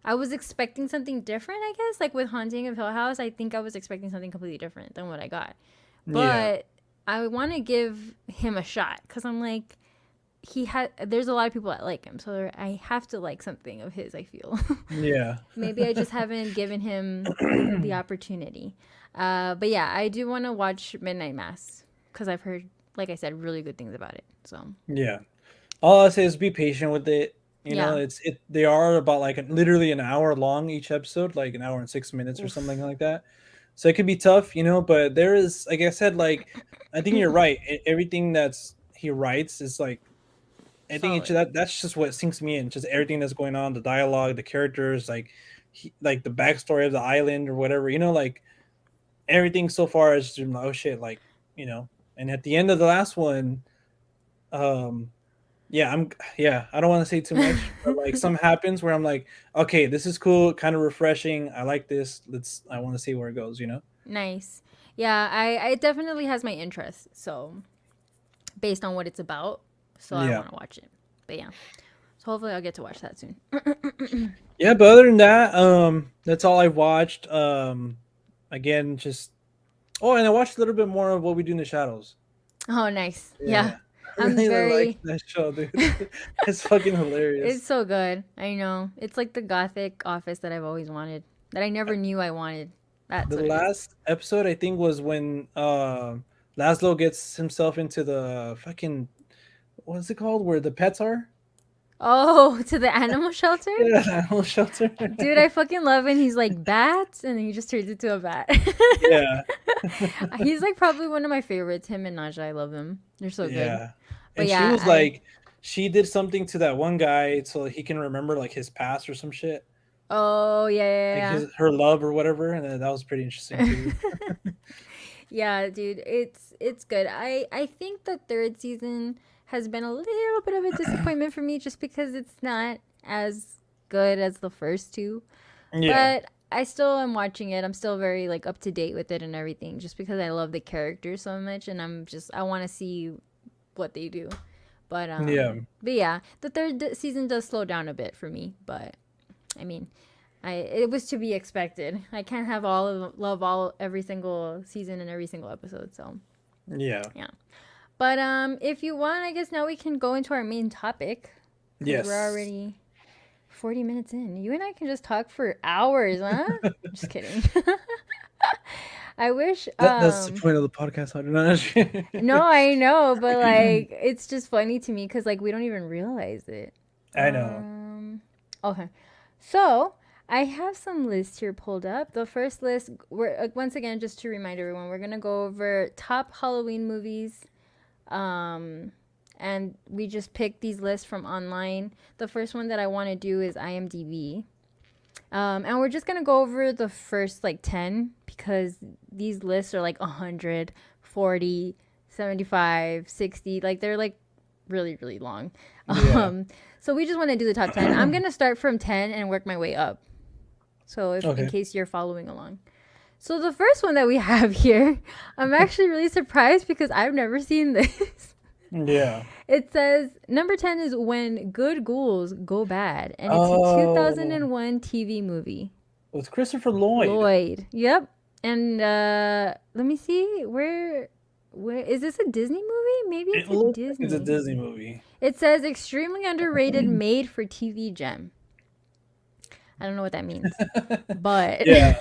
I was expecting something different, I guess. Like with Haunting of Hill House, I think I was expecting something completely different than what I got. yeah, But I want to give him a shot because I'm like, there's a lot of people that like him. So I have to like something of his, I feel. yeah. Maybe I just haven't given him the opportunity. But yeah, I do want to watch Midnight Mass because I've heard, like I said, really good things about it. So Yeah. All I say is be patient with it. You know, yeah. they are about like literally an hour long each episode, like an hour and 6 minutes or something Oof. like that. So it could be tough, you know, but there is, like I said, like I think you're right. Everything that's he writes is like I think Solid. that's just what sinks me in. Just everything that's going on, the dialogue, the characters, like like the backstory of the island or whatever. You know, like everything so far is just like, oh shit, like you know. And at the end of the last one, um, yeah, I don't want to say too much, but like something happens where I'm like, okay, this is cool, kind of refreshing. I like this. I want to see where it goes. You know? Nice. Yeah, it definitely has my interest. So based on what it's about, so I Yeah, want to watch it. But yeah, so hopefully I'll get to watch that soon. yeah. But other than that, that's all I've watched. Again, just and I watched a little bit more of What We Do in the Shadows. Oh, nice. Yeah, Yeah, I I'm really like very. that show, dude. It's fucking It's hilarious. so good. I know. It's like the gothic office that I've always wanted, that I never knew I wanted. That's The what it is. last episode I think was when Laszlo gets himself into the fucking what's it called where the pets are? Oh, to the animal shelter? Yeah, the animal shelter. Dude, I fucking love when he's like bats and then he just turns into a bat. Yeah. He's like probably one of my favorites. Him and Naja, I love them. They're so good. Yeah. But And she yeah, was like she did something to that one guy so he can remember like his past or some shit. oh Like yeah, his her love or whatever, and that was pretty interesting yeah, too. yeah. Yeah, dude, it's good. I think the third season has been a little bit of a disappointment for me just because it's not as good as the first two. Yeah. But I still am watching it. I'm still very like up to date with it and everything just because I love the characters so much and I want to see what they do. Yeah. But yeah, the season does slow down a bit for me, but I mean, it was to be expected. I can't have love all every single season and every single episode, so Yeah. yeah. But if you want, I guess now we can go into our main topic because we're Yes. already 40 minutes in. You and I can just talk for hours, huh? Just kidding. I wish That's the point of the podcast. I don't no, know. I know, but like it's just funny to me cuz like we don't even realize it. I know. Okay. So, I have some lists here pulled up. The first list, we're once again just to remind everyone, we're gonna go over top Halloween movies. Um, and we just picked these lists from online. The first one that I want to do is IMDb. And we're just gonna go over the first like 10 because these lists are like 100, 40, 75, 60. Like they're like really, really long. Yeah. Um, so we just want to do the top 10. I'm going to start from 10 and work my way up. So if in Okay. case you're following along. So the first one that we have here, I'm actually really surprised because I've never seen this. Yeah. It says number 10 is When Good Ghouls Go Bad, and it's a Oh, 2001 TV movie. with Christopher Lloyd. Lloyd. Yep. And let me see where is this a Disney movie? Maybe It it's a looks like it's a Disney. Disney movie. It says extremely underrated made for TV gem. I don't know what that means. But Yeah.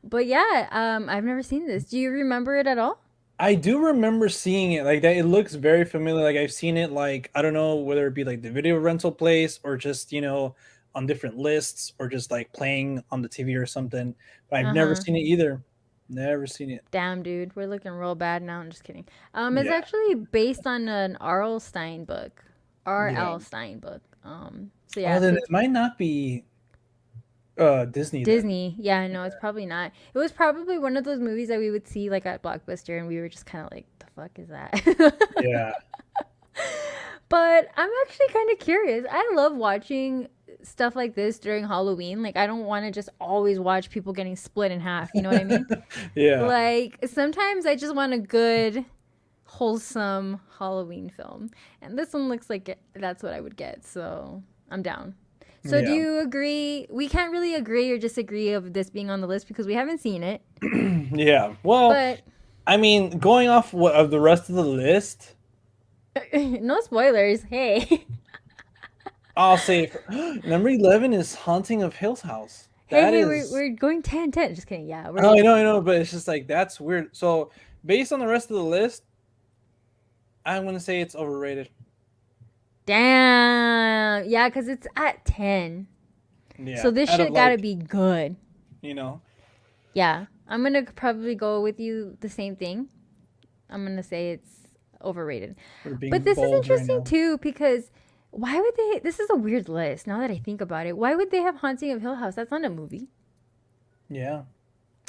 but yeah, I've never seen this. Do you remember it at all? I do remember seeing it like that. It looks very familiar. Like I've seen it like I don't know whether it be like the video rental place or just, on different lists or just like playing on the TV or something. But I've never Uh-huh. seen it either. Never seen it. Damn, dude, we're looking real bad now. I'm just kidding. It's Yeah. actually based on an R.L. Stein book. Yeah. R.L. Stein book. So Oh, yeah, then so it might not be Disney then. Disney. Yeah, no, it's probably not. It was probably one of those movies that we would see like at Blockbuster, and we were just kind of like, "The fuck is that?" Yeah. But I'm actually kind of curious. I love watching stuff like this during Halloween. Like, I don't want to just always watch people getting split in half. You know what I mean? Yeah. Like, sometimes I just want a good, wholesome Halloween film. And this one looks like that's what I would get. So I'm down. So do Yeah. you agree? We can't really agree or disagree of this being on the list because we haven't seen it. Yeah. Well, But I mean, going off of the rest of the list, no spoilers. Hey. I'll say number 11 is Haunting of Hill House. Hey, That hey, is, we're going 10 10. Just kidding. Yeah, oh, we're I know, but it's just like that's weird. So, based on the rest of the list, I'm gonna say it's overrated. damn. Yeah, because it's at 10. So Yeah, this out of shit gotta like, be good. you know, Yeah. I'm gonna probably go with you the same thing. I'm gonna say it's overrated. we're But being this is bold right interesting now. too because why would they? This is a weird list now that I think about it. Why would they have Haunting of Hill House? That's not a movie. Yeah,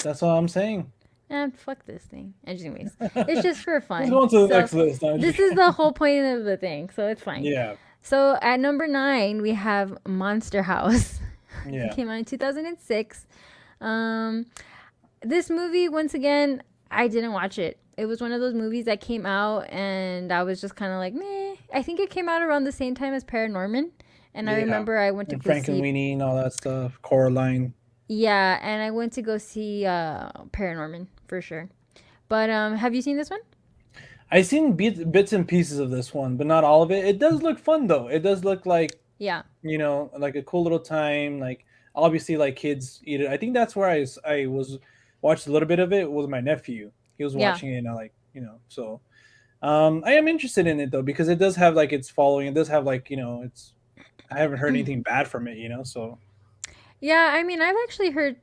that's all I'm saying. And fuck this thing. Anyways, it's just for Let's fun. go on to the So next list. No, I'm just this is the whole point of the thing. So it's fine. yeah, So at number 9 we have Monster House. It yeah. came out in 2006. Um, this movie, once again, I didn't watch it. It was one of those movies that came out and I was just kind of like, meh. I think it came out around the same time as Paranorman. And I Yeah. remember I went to And go Frank and see, Weenie and all that stuff. Coraline. yeah, and I went to go see Paranorman for sure. But have you seen this one? I've seen bits and pieces of this one, but not all of it. It does look fun though. It does look like, Yeah. like a cool little time. Like obviously, like kids eat it. I think that's where I was watched a little bit of it with my nephew. He was Yeah. watching it, and I like so. I am interested in it though because it does have like its following. It does have like it's. I haven't heard anything bad from it, so Yeah, I mean, I've actually heard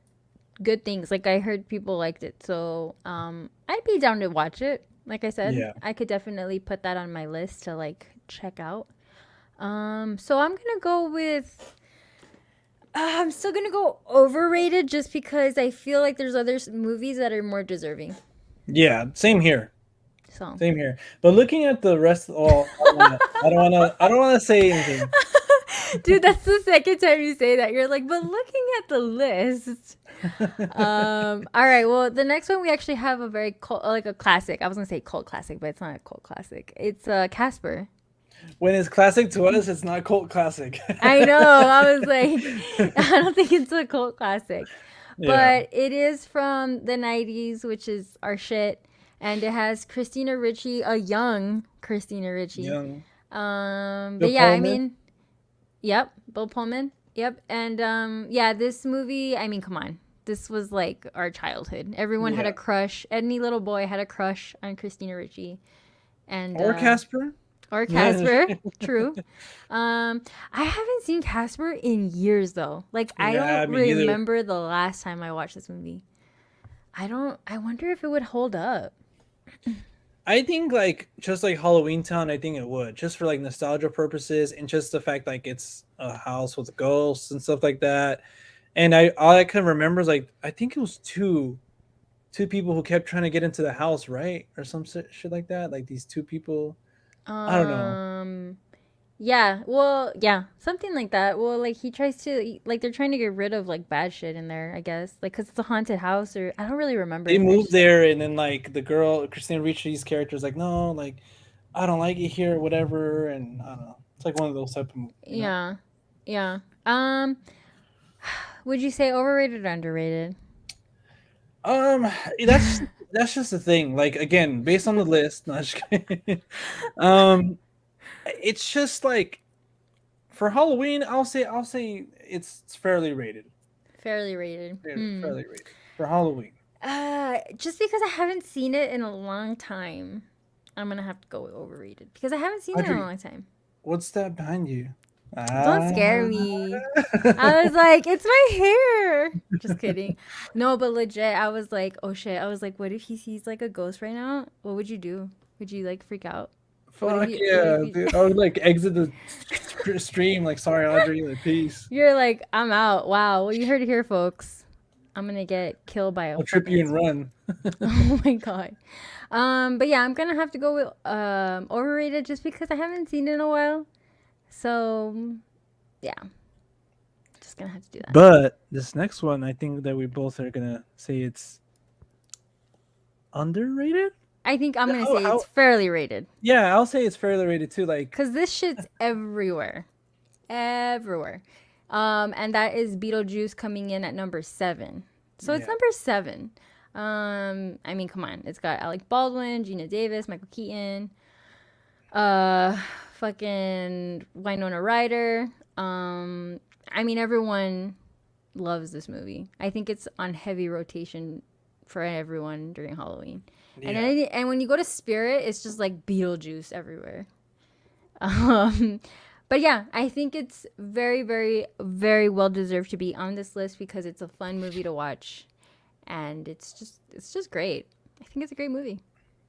good things. Like I heard people liked it. So, I'd be down to watch it. Like I said, yeah. I could definitely put that on my list to like check out. So I'm gonna go with. I'm still gonna go overrated just because I feel like there's other movies that are more deserving. Yeah, same here. So, Same here. But looking at the rest, well, I don't wanna say anything. dude, that's the second time you say that. You're like, but looking at the list. All right. Well, the next one we actually have a very cult, like a classic. I was gonna say cult classic, but it's not a cult classic. It's Casper. When it's classic to us, it's not cult classic. I know. I was like, I don't think it's a cult classic, Yeah, but it is from the '90s, which is our shit, and it has Christina Ricci, a young Christina Ricci. young But Bill yeah, I Pullman. mean, yep, Bill Pullman. Yep, and yeah, this movie. I mean, come on, this was like our childhood. Everyone had a Yeah, crush. Any little boy had a crush on Christina Ricci, and or Casper. or Casper. True. I haven't seen Casper in years though. Like I Yeah, don't me either. remember the last time I watched this movie. I don't. I wonder if it would hold up. I think like just like Halloween Town, I think it would just for like nostalgia purposes and just the fact like it's a house with ghosts and stuff like that. And I all I can remember is like I think it was two people who kept trying to get into the house, right, or some shit like that. Like these two people. I don't know. Yeah, well, yeah, something like that. Well, like he tries to, like they're trying to get rid of like bad shit in there, I guess. Like, cause it's a haunted house, or I don't really They remember. moved there, and then like the girl, Christina Ricci's character is like, no, like I don't like it here, or whatever. And I don't know. It's like one of those type of movies, you know. Yeah, yeah. Would you say overrated or underrated? Um, that's that's just the thing. Like again, based on the list, no, just kidding. um, it's just like for Halloween, I'll say it's fairly rated. Fairly rated. Fairly rated for Halloween. Just because I haven't seen it in a long time, I'm gonna have to go with overrated because I haven't seen it in a Audrey, long time. what's that behind you? Don't Ah. scare me. I was like, it's my hair. Just kidding. No, but legit, I was like, oh shit. I was like, what if he sees like a ghost right now? What would you do? Would you like freak out? What if Fuck you? What if yeah, you? dude. I would like exit the stream. Like, sorry, Audrey. Like, peace. You're like, I'm out. Wow. Well, you heard it here, folks. I'm gonna get killed by a I'll trip fucking. you and run. Oh my god. But yeah, I'm gonna have to go with overrated just because I haven't seen it in a while. So yeah, just gonna have to do that. But this next one, I think that we both are gonna say it's underrated. I think I'm gonna How? say it's fairly rated. Yeah, I'll say it's fairly rated too. Like, Cause this shit's everywhere, everywhere. And that is Beetlejuice coming in at number 7. So it's yeah, number 7. I mean, come on, it's got Alec Baldwin, Gina Davis, Michael Keaton, uh, fucking Winona Ryder. I mean, everyone loves this movie. I think it's on heavy rotation for everyone during Halloween. And yeah, and when you go to Spirit, it's just like Beetlejuice everywhere. Um, but yeah, I think it's very, very, very well deserved to be on this list because it's a fun movie to watch, and it's just great. I think it's a great movie.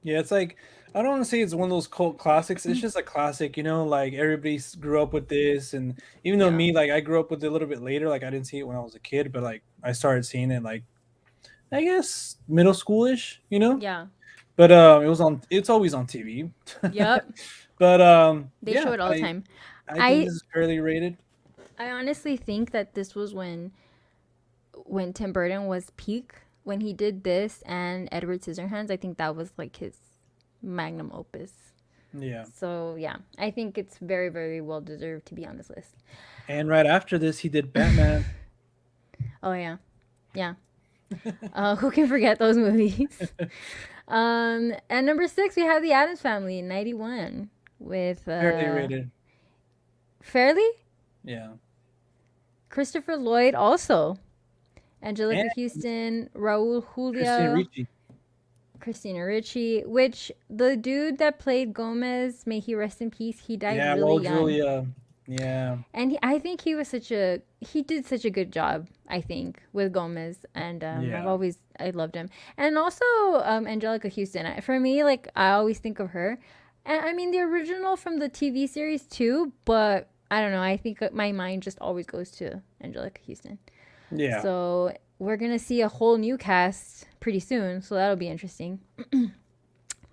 yeah. It's like I don't want to say it's one of those cult classics. It's just a classic, you know. Like everybody grew up with this, and even though Yeah, me, like I grew up with it a little bit later. Like I didn't see it when I was a kid, but like I started seeing it like I guess middle schoolish, you know. yeah, But it was on. It's always on TV. yep. But They yeah, show it all the time. I think I this is fairly rated. I honestly think that this was when Tim Burton was peak when he did this and Edward Scissorhands. I think that was like his magnum opus. Yeah. So yeah, I think it's very, very well deserved to be on this list. And right after this, he did Batman. Oh yeah, yeah. Who can forget those movies? And number 6, we have The Addams Family in '91 with Fairly rated. Fairly, Yeah. Christopher Lloyd, also Angelica And Houston, Raul Christina Julia, Ricci. Christina Ricci. Which the dude that played Gomez, may he rest in peace, he died Yeah, really well, young. Julia. Yeah. And I think he did such a good job. I think with Gomez, and Yeah. I loved him, and also Angelica Houston. For me, like I always think of her, and I mean the original from the TV series too. But I don't know. I think my mind just always goes to Angelica Houston. Yeah. So we're gonna see a whole new cast pretty soon, so that'll be interesting.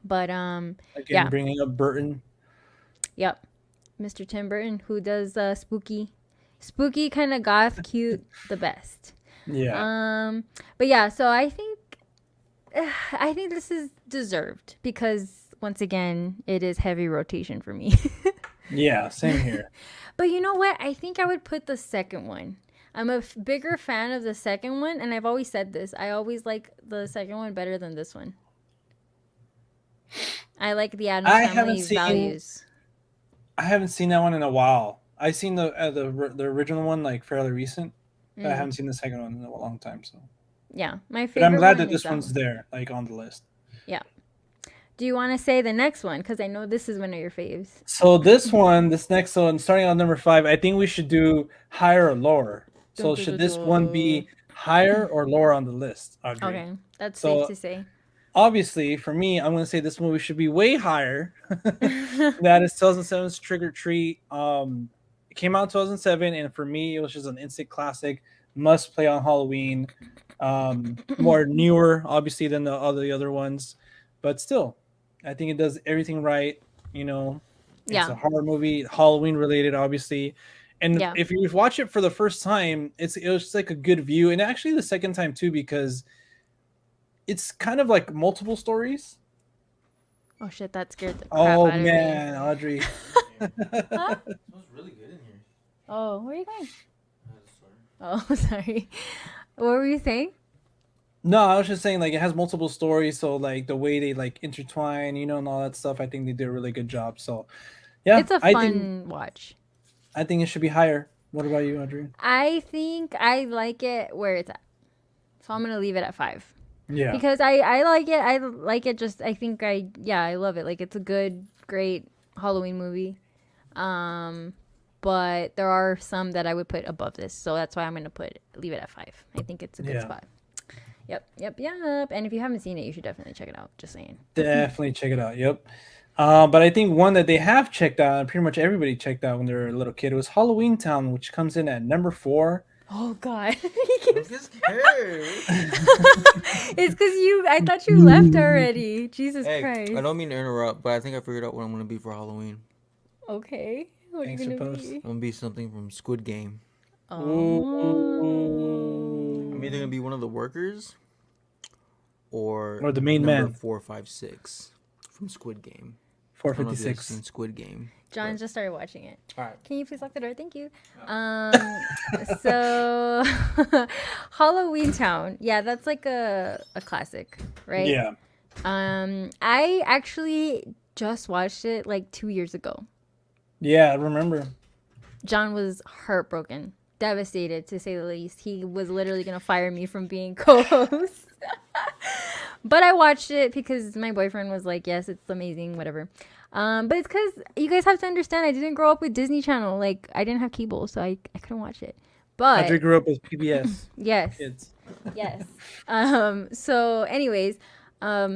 But Again, yeah, bringing up Burton. yep. Mr. Tim Burton, who does spooky kind of goth, cute, the best. Yeah. But yeah, so I think this is deserved because once again, it is heavy rotation for me. Yeah. Same here. But you know what? I think I would put the second one. I'm a bigger fan of the second one, and I've always said this. I always like the second one better than this one. I like the Addams I Family haven't seen. values. I haven't seen that one in a while. I've seen the original one like fairly recent. But I haven't seen the second one in a long time. So. Yeah, my But I'm favorite glad one that is this that one's one. there, like on the list. Yeah. Do you want to say the next one? Because I know this is one of your faves. So this next one, starting on number 5, I think we should do higher or lower. So should this one be higher or lower on the list, Audrey? Okay, that's So safe to say. obviously, for me, I'm going to say this movie should be way higher. That is 2007's Trick or Treat. It came out in 2007, and for me, it was just an instant classic, must play on Halloween. More newer, obviously, than the other ones, but still, I think it does everything right. You know, It's Yeah. a horror movie, Halloween related, obviously. And Yeah. if you watch it for the first time, it was just like a good view, and actually the second time too, because it's kind of like multiple stories. Oh shit, that scared the crap Oh out of me. man, Audrey. Huh? It smells really good in here. Oh, where are you going? Sorry. Oh, sorry. What were you saying? No, I was just saying like it has multiple stories, so like the way they like intertwine, and all that stuff. I think they did a really good job. So yeah, It's a fun watch. I think it should be higher. What about you, Audrey? I think I like it where it's at. So I'm gonna leave it at 5. Yeah, Because I like it. I like it just I think I love it. Like it's a good, great Halloween movie. But there are some that I would put above this. So that's why I'm gonna leave it at 5. I think it's a good spot. Yep. And if you haven't seen it, you should definitely check it out. Just saying. definitely check it out. Yep. But I think one that they have checked out, and pretty much everybody checked out when they were a little kid, was Halloween Town, which comes in at number 4. Oh God. I'm just scared. It's because I thought you left already. Jesus Hey, Christ. I don't mean to interrupt, but I think I figured out what I'm gonna be for Halloween. Okay. What are you Thanks for gonna post. be? I'm gonna be something from Squid Game. Oh. I'm either gonna be one of the workers or Or the main number man. 456 from Squid Game. I don't know if you guys 456. seen Squid Game. John just started watching it. All right. Can you please lock the door? Thank you. So Halloween Town. Yeah, that's like a classic, right? Yeah. I actually just watched it like 2 years ago. Yeah, I remember. John was heartbroken, devastated to say the least. He was literally gonna fire me from being co-host. But I watched it because my boyfriend was like, "Yes, it's amazing, whatever." But it's because you guys have to understand, I didn't grow up with Disney Channel. Like, I didn't have cable, so I couldn't watch it. But Audrey grew up with PBS yes, kids. yes. So, anyways, I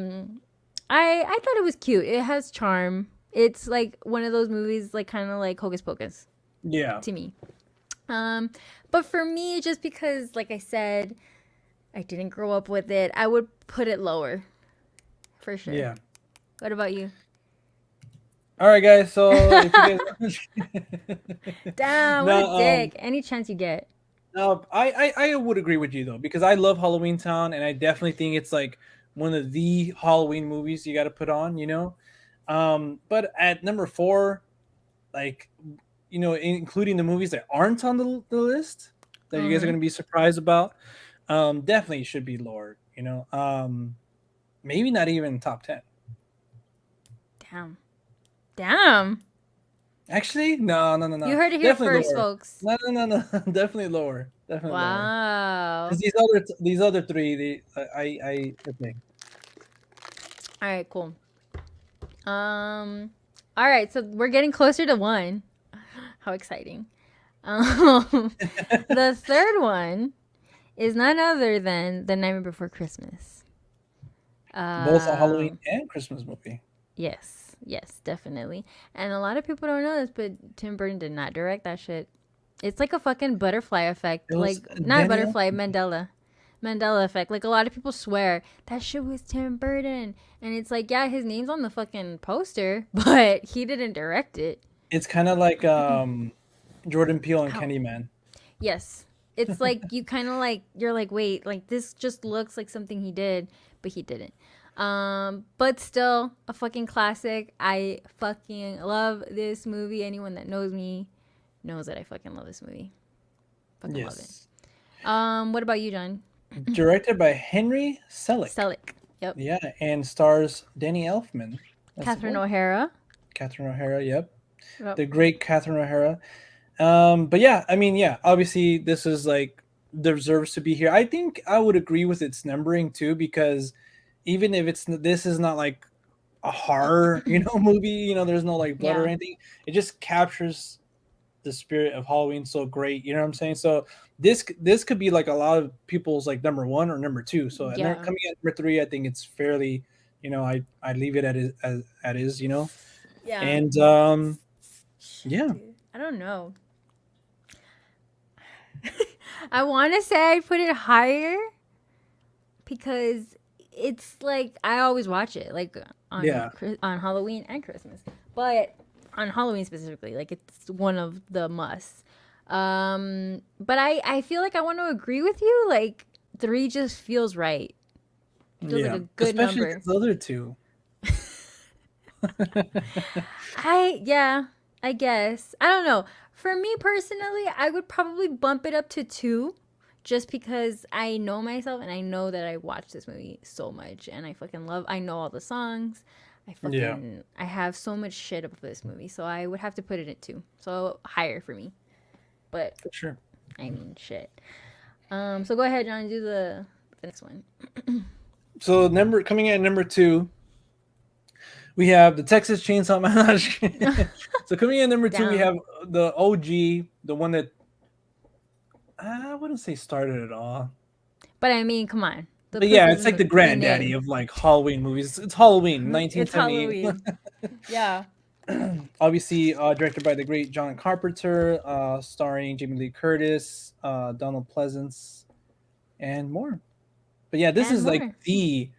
thought it was cute. It has charm. It's like one of those movies, like kind of like Hocus Pocus Yeah. to me. But for me, just because, like I said, I didn't grow up with it, I would put it lower, for sure. Yeah. What about you? All right, guys. So if you guys, Damn, what a dick! Any chance you get. no, I would agree with you though, because I love Halloween Town, and I definitely think it's like one of the Halloween movies you got to put on. But at number 4, like including the movies that aren't on the list that you guys are going to be surprised about, definitely should be lower. Maybe not even top 10. Damn. Actually, no. You heard it here Definitely first, lower. folks. No. Definitely lower. Definitely lower. Wow. 'Cause these other 3, I think. All right, cool. All right, so we're getting closer to 1. How exciting. The third one is none other than The Nightmare Before Christmas. Both a Halloween and Christmas movie. Yes, definitely. And a lot of people don't know this, but Tim Burton did not direct that shit. It's like a fucking butterfly effect. It was Like, not Danny butterfly, Mandela effect. Like, a lot of people swear that shit was Tim Burton. And it's like, yeah, his name's on the fucking poster, but he didn't direct it. It's kind of like Jordan Peele and Candyman. Yes. It's like, you kind of like, you're like, wait, like, this just looks like something he did, but he didn't. But still a fucking classic. I fucking love this movie. Anyone that knows me knows that I fucking love this movie. Fucking love it. What about you, John? Directed by Henry Selick. Yep. Yeah, and stars Danny Elfman. Catherine O'Hara. Yep. Yep. The great Catherine O'Hara. But yeah, I mean, yeah, obviously this is like deserves to be here. I think I would agree with its numbering too, because even if this is not like a horror, movie, there's no like blood or anything. It just captures the spirit of Halloween so great. You know what I'm saying? So this could be like a lot of people's like number 1 or number 2. So coming at number 3, I think it's fairly, I leave it at is. Yeah. And yeah. Dude, I don't know. I want to say I put it higher because it's like I always watch it like on Halloween and Christmas. But on Halloween specifically. Like it's one of the musts. But I feel like I want to agree with you. Like 3 just feels right. Feels like Yeah, a good especially number. because the other two. I guess. I don't know. For me personally, I would probably bump it up to 2 just because I know myself and I know that I watched this movie so much and I fucking love I know all the songs. Yeah, I have so much shit about this movie, so I would have to put it at 2. So higher for me. But for sure. I mean shit. So go ahead, John, do the next one. So coming in at number 2, we have the Texas Chainsaw Massacre. So coming in at number 2, we Down. have the OG, the one that I wouldn't say started it all. But I mean, come on. The But proof yeah, is it's in like the the granddaddy name. of like Halloween movies. It's Halloween, It's 1978. Halloween. Yeah. Obviously, directed by the great John Carpenter, starring Jamie Lee Curtis, Donald Pleasance, and more. But yeah, this And is like more. the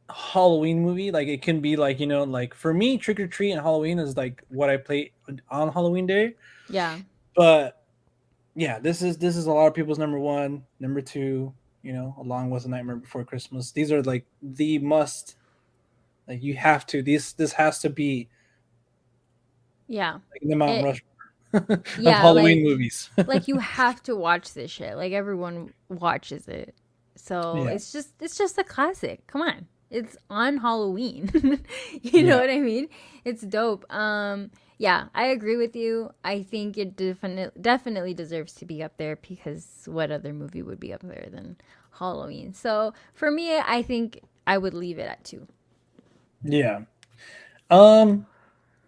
Halloween movie. Like it can be like, like for me, Trick or Treat and Halloween is like what I play on Halloween Day. Yeah. But yeah, this is a lot of people's number 1, number 2, along with A Nightmare Before Christmas. These are like the must, like you have to. This has to be Yeah. like in the Mount It Rushmore of yeah, Halloween movies. like you have to watch this shit. Like everyone watches it. So Yeah, it's just a classic. Come on. It's on Halloween. You know yeah, what I mean? It's dope. Yeah, I agree with you. I think it definitely deserves to be up there because what other movie would be up there than Halloween? So for me, I think I would leave it at 2. yeah. Um,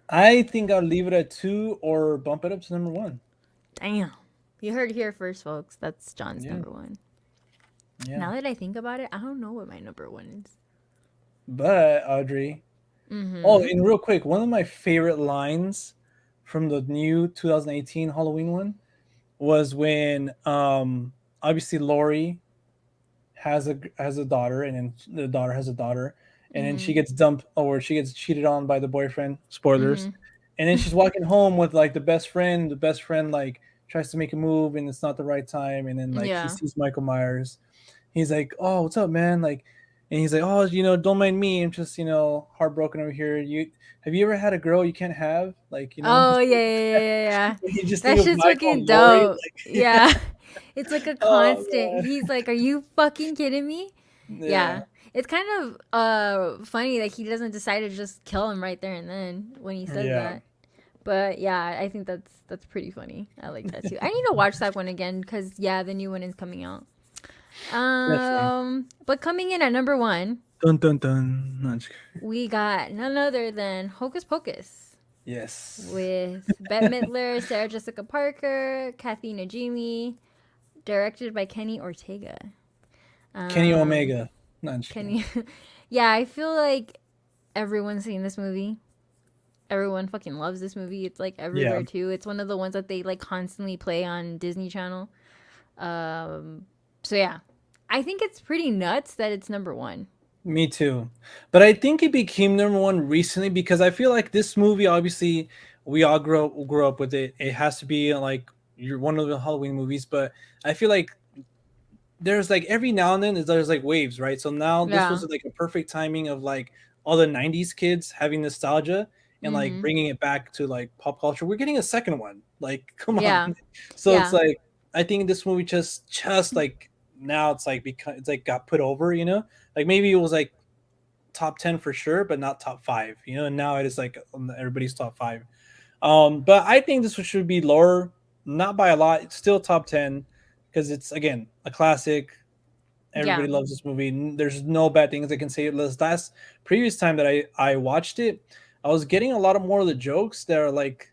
I think I'll leave it at 2 or bump it up to number 1. Damn. You heard it here first, folks. That's John's Yeah, number 1. yeah. Now that I think about it, I don't know what my number 1 is. But Audrey, oh, Mm-hmm. and real quick, one of my favorite lines from the new 2018 Halloween one was when obviously Lori has a daughter, and then the daughter has a daughter, and then Mm-hmm. she gets dumped or she gets cheated on by the boyfriend. Spoilers. Mm-hmm. And then she's walking home with like the best friend. The best friend like tries to make a move, and it's not the right time. And then like he Yeah. sees Michael Myers. He's like, "Oh, what's up, man?" Like, and he's like, "Oh, don't mind me. I'm just heartbroken over here. You have you ever had a girl you can't have? Like, Oh yeah, yeah, yeah, yeah, yeah. you just think That of shit's Michael fucking and Lori. dope. Like, Yeah. It's like a oh constant. man, He's like, "Are you fucking kidding me?" yeah, Yeah. It's kind of funny that he doesn't decide to just kill him right there and then when he says yeah, that. But yeah, I think that's pretty funny. I like that too. I need to watch that one again cuz yeah, the new one is coming out. definitely. But coming in at number 1, Dun dun dun. No, I'm just kidding. we got none other than Hocus Pocus Yes, with Bette Midler, Sarah Jessica Parker, Kathy Najimy, directed by Kenny Ortega. Kenny Um, Omega. No, I'm just kidding. Kenny, yeah, I feel like everyone's seen this movie. Everyone fucking loves this movie. It's like Yeah, everywhere too. It's one of the ones that they like constantly play on Disney Channel. So yeah, I think it's pretty nuts that it's number 1. me too. But I think it became number 1 recently because I feel like this movie, obviously, we all grew up with it. It has to be like you're one of the Halloween movies, but I feel like there's like every now and then there's like waves, right? So now this was Yeah. like a perfect timing of like all the 90s kids having nostalgia and like Mm-hmm. bringing it back to like pop culture. We're getting a second one. Like, come on. Yeah. So it's Yeah. like I think this movie just like now it's like because it's like got put over. Like maybe it was like top 10 for sure, but not top 5, and now it is like on everybody's top 5. But I think this should be lower, not by a lot. It's still top 10 because it's again a classic. Yeah. Everybody loves this movie. There's no bad things I can say. This last previous time that I watched it, I was getting a lot of more of the jokes that are like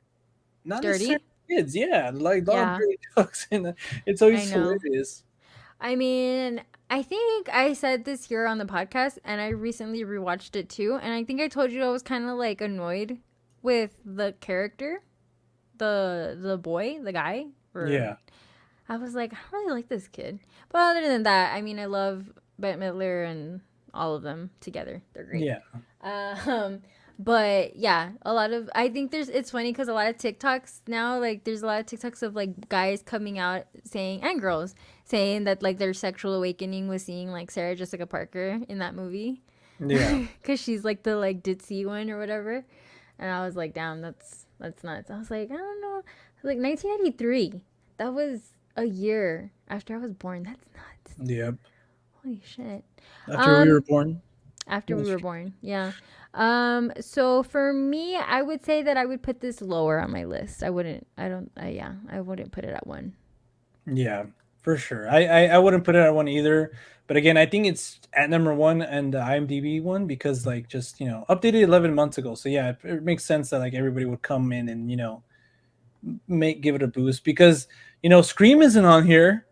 not necessarily Dirty. kids. Yeah, like a lot of Yeah. dirty jokes, and it's I always know. hilarious. I mean, I think I said this here on the podcast, and I recently rewatched it too. And I think I told you I was kind of like annoyed with the character, the boy, the guy. Or Yeah, I was like, I don't really like this kid. But other than that, I mean, I love Bette Midler and all of them together. They're great. yeah, Um, But yeah, I think it's funny because a lot of TikToks now, like there's a lot of TikToks of like guys coming out saying, and girls saying that like their sexual awakening was seeing like Sarah Jessica Parker in that movie. Yeah. Because she's like the like ditzy one or whatever. And I was like, damn, that's nuts. I was like, I don't know. Like 1993. That was a year after I was born. That's nuts. Yep. Holy shit. After we were born. After we were born, yeah. So for me, I would say that I would put this lower on my list. I wouldn't put it at 1. Yeah, for sure. I wouldn't put it at 1 either. But again, I think it's at number 1 and the IMDb one because like just updated 11 months ago. So yeah, it makes sense that like everybody would come in and give it a boost because Scream isn't on here.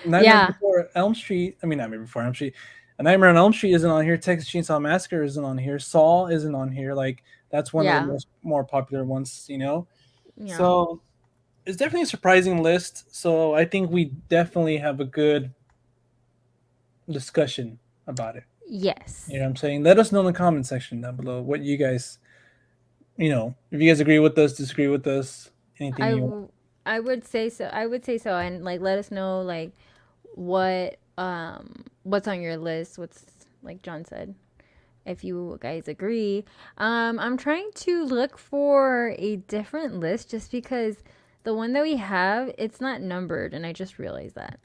Nightmare Before Elm Street. I mean, Nightmare Before Elm Street. A Nightmare on Elm Street isn't on here. Texas Chainsaw Massacre isn't on here. Saw isn't on here. Like that's one of the more popular ones. Yeah. So it's definitely a surprising list. So I think we definitely have a good discussion about it. Yes. You know what I'm saying? Let us know in the comment section down below what you guys, if you guys agree with us, disagree with us, anything I would say so. And like let us know like what's on your list, what's like John said. If you guys agree. I'm trying to look for a different list just because the one that we have, it's not numbered, and I just realized that.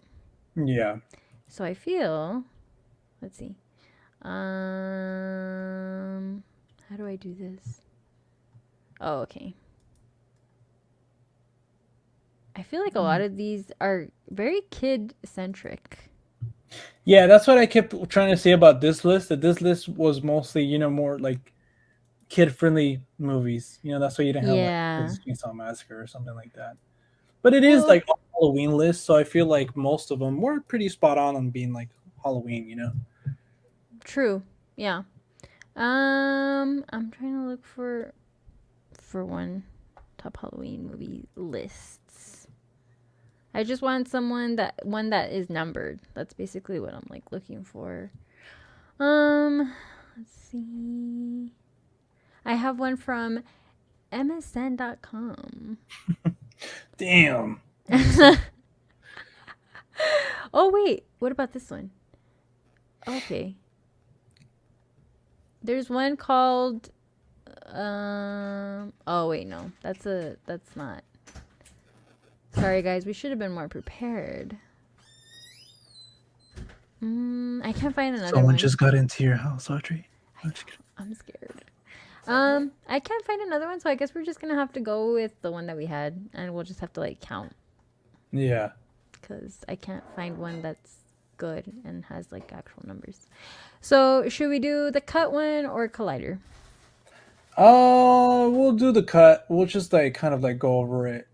Yeah. So I feel, let's see. How do I do this? Oh, okay. I feel like a lot of these are very kid-centric. Yeah, that's what I kept trying to say about this list, that this list was mostly, more like kid-friendly movies. That's why you didn't have like Chainsaw Massacre or something like that. But it is like a Halloween list, so I feel like most of them were pretty spot on being like Halloween, True. Yeah. I'm trying to look for one top Halloween movie lists. I just want one that is numbered. That's basically what I'm like looking for. Let's see. I have one from MSN.com. Damn. Oh wait, what about this one? Okay. There's one called oh wait, no. That's not. Sorry guys, we should have been more prepared. I can't find another one. Someone just got into your house, Audrey. I'm scared. I can't find another one, so I guess we're just gonna have to go with the one that we had, and we'll just have to like count. Yeah. Because I can't find one that's good and has like actual numbers. So should we do the cut one or Collider? We'll do the cut. We'll just like kind of like go over it,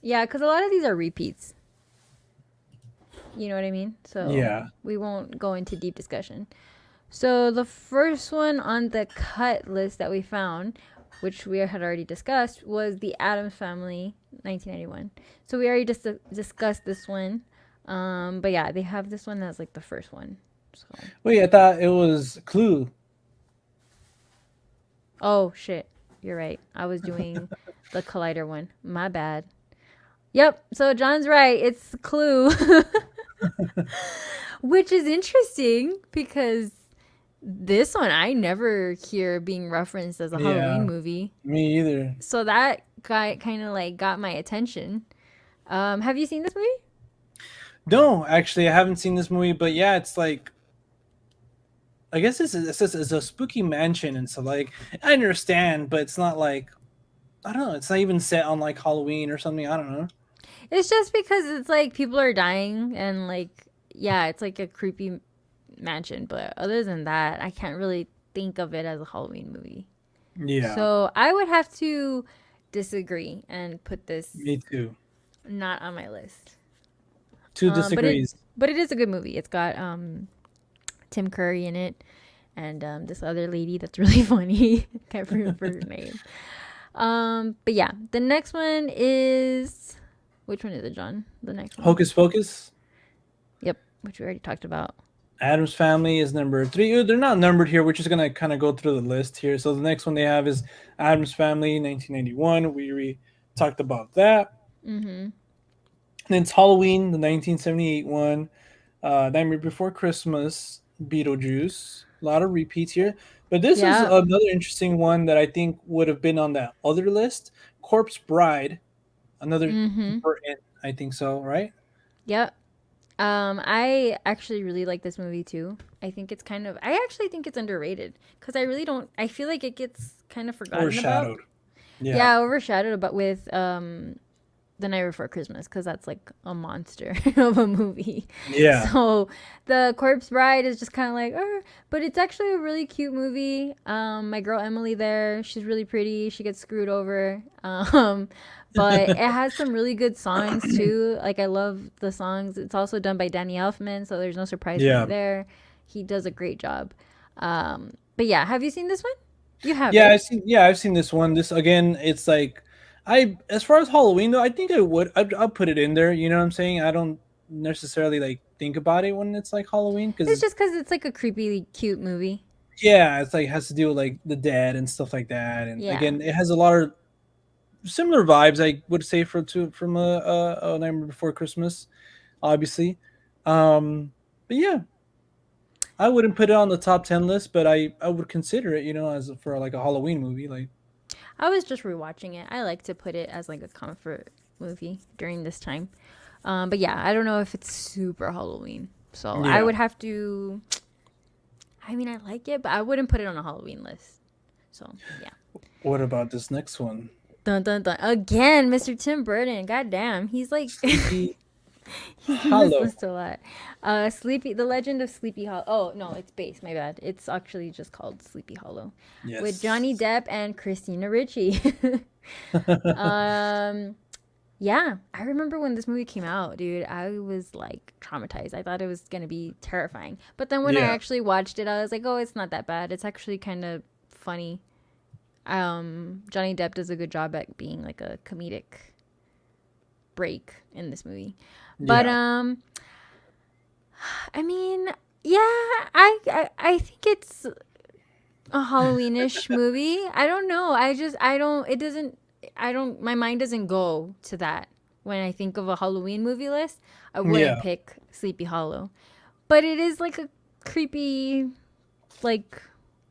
Yeah, because a lot of these are repeats. You know what I mean? So yeah, we won't go into deep discussion. So the first one on the cut list that we found, which we had already discussed, was The Addams Family, 1991. So we already just discussed this one. But yeah, they have this one as like the first one. So. Wait, I thought it was Clue. Oh, shit. You're right. I was doing the Collider one. My bad. Yep. So John's right. It's Clue. Which is interesting because this one I never hear being referenced as a Halloween movie. Me either. So that guy kind of like got my attention. Have you seen this movie? No, actually, I haven't seen this movie, but yeah, it's like, I guess it's a spooky mansion, and so like I understand, but it's not like, I don't know, it's not even set on like Halloween or something. I don't know. It's just because it's like people are dying and like, yeah, it's like a creepy mansion, but other than that, I can't really think of it as a Halloween movie. Yeah. So I would have to disagree and put this. Me too. Not on my list. Two disagrees. But it is a good movie. It's got Tim Curry in it, and this other lady that's really funny. Can't remember her name. But yeah, the next one is, which one is it, John? The next one. Hocus Pocus. Yep, which we already talked about. Adam's Family is number 3. They're not numbered here. We're just gonna kind of go through the list here. So the next one they have is Adam's Family, 1991. We talked about that. Mm-hmm. Then it's Halloween, the 1978 one. Nightmare Before Christmas, Beetlejuice. A lot of repeats here. But this is Yeah. another interesting one that I think would have been on that other list. Corpse Bride, another Mm-hmm. Burton, I think so, right? Yep. I actually really like this movie too. I actually think it's underrated because I really don't. I feel like it gets kind of forgotten about. Overshadowed. Yeah. Yeah, overshadowed about with the Night Before Christmas because that's like a monster of a movie. Yeah. So the Corpse Bride is just kind of like, but it's actually a really cute movie. My girl Emily there, she's really pretty. She gets screwed over. But it has some really good songs too. Like I love the songs. It's also done by Danny Elfman, so there's no surprise for Yeah. me there. He does a great job. But yeah, have you seen this one? You have, Yeah, right? I've seen this one. This again, it's like I as far as Halloween though, I think I would I'll put it in there. You know what I'm saying? I don't necessarily like think about it when it's like Halloween It's because just because it's like a creepy, cute movie. yeah, it's like has to do with like the dead and stuff like that. And Yeah. again, it has a lot of similar vibes. I would say from a Nightmare Before Christmas, obviously. But yeah, I wouldn't put it on the top 10 list, but I would consider it. You know, as for like a Halloween movie. Like I was just rewatching it. I like to put it as like a comfort movie during this time. But yeah, I don't know if it's super Halloween. So I yeah. would have to. I mean, I like it, but I wouldn't put it on a Halloween list. So yeah. What about this next one? Dun dun dun. Again, Mr. Tim Burton. God damn. He's like Sleepy he's in this Hollow. list a lot. The Legend of Sleepy Hollow. Oh, no, it's based, my bad. It's actually just called Sleepy Hollow. With Johnny Yes. Depp and Christina Ricci. um yeah, I remember when this movie came out, dude. I was like traumatized. I thought it was gonna be terrifying. But then when I Yeah. actually watched it, I was like, oh, it's not that bad. It's actually kind of funny. Johnny Depp does a good job at being like a comedic break in this movie. But Yeah. I mean, yeah, I think it's a Halloweenish movie. I don't know. I don't it doesn't I don't my mind doesn't go to that when I think of a Halloween movie list. I wouldn't Yeah. pick Sleepy Hollow. But it is like a creepy like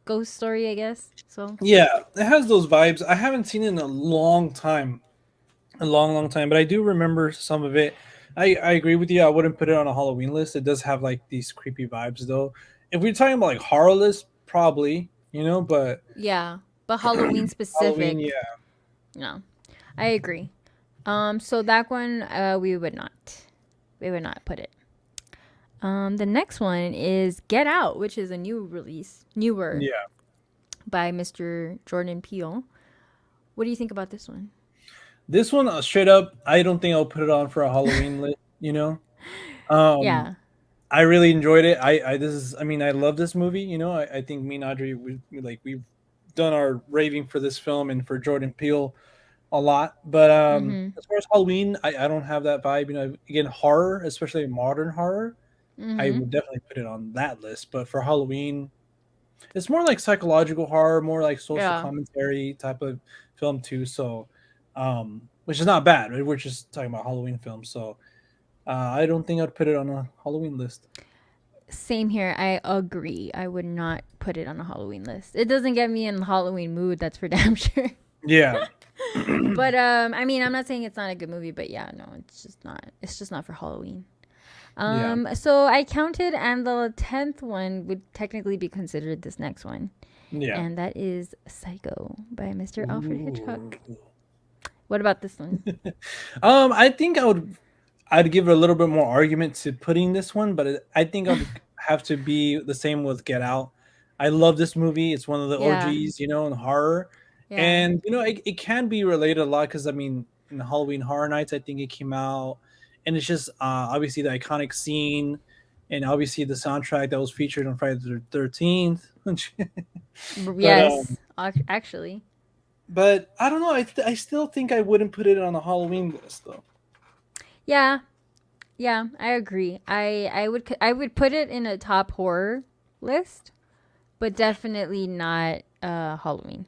ghost story, I guess. So, Yeah. It has those vibes. I haven't seen it in a long time. A long, long time, but I do remember some of it. I agree with you. I wouldn't put it on a Halloween list. It does have like these creepy vibes though. If we're talking about like horror list, probably, but yeah, but Halloween Halloween, specific, yeah. no. I agree. So that one we would not put it. The next one is Get Out, which is a newer Yeah. by Mr. Jordan Peele. What do you think about this one? This one, straight up, I don't think I'll put it on for a Halloween list. Um, Yeah. I really enjoyed it. I mean, I love this movie. I think me and Audrey, we've done our raving for this film and for Jordan Peele a lot. But Mhm. as far as Halloween, I don't have that vibe. Again, horror, especially modern horror, I Mhm. would definitely put it on that list. But for Halloween, it's more like psychological horror, more like social Yeah. commentary type of film too. So, which is not bad. Right? We're just talking about Halloween films, so I don't think I'd put it on a Halloween list. Same here. I agree. I would not put it on a Halloween list. It doesn't get me in the Halloween mood, that's for damn sure. Yeah, But I mean, I'm not saying it's not a good movie, but yeah, no, it's just not for Halloween. yeah, So I counted, and the 10th one would technically be considered this next one, yeah. and that is Psycho by Mr. Alfred Ooh. Hitchcock. What about this one? I think I'd give it a little bit more argument to putting this one, but I think I'd have to be the same with Get Out. I love this movie. It's one of the Yeah, OGs, in horror, yeah, and it can be related a lot because I mean, in Halloween Horror Nights, I think it came out, and it's just obviously the iconic scene, and obviously the soundtrack that was featured on Friday the 13th. but yes, actually, but I don't know. I still think I wouldn't put it on a Halloween list though. yeah, Yeah, I agree. I would put it in a top horror list, but definitely not Halloween.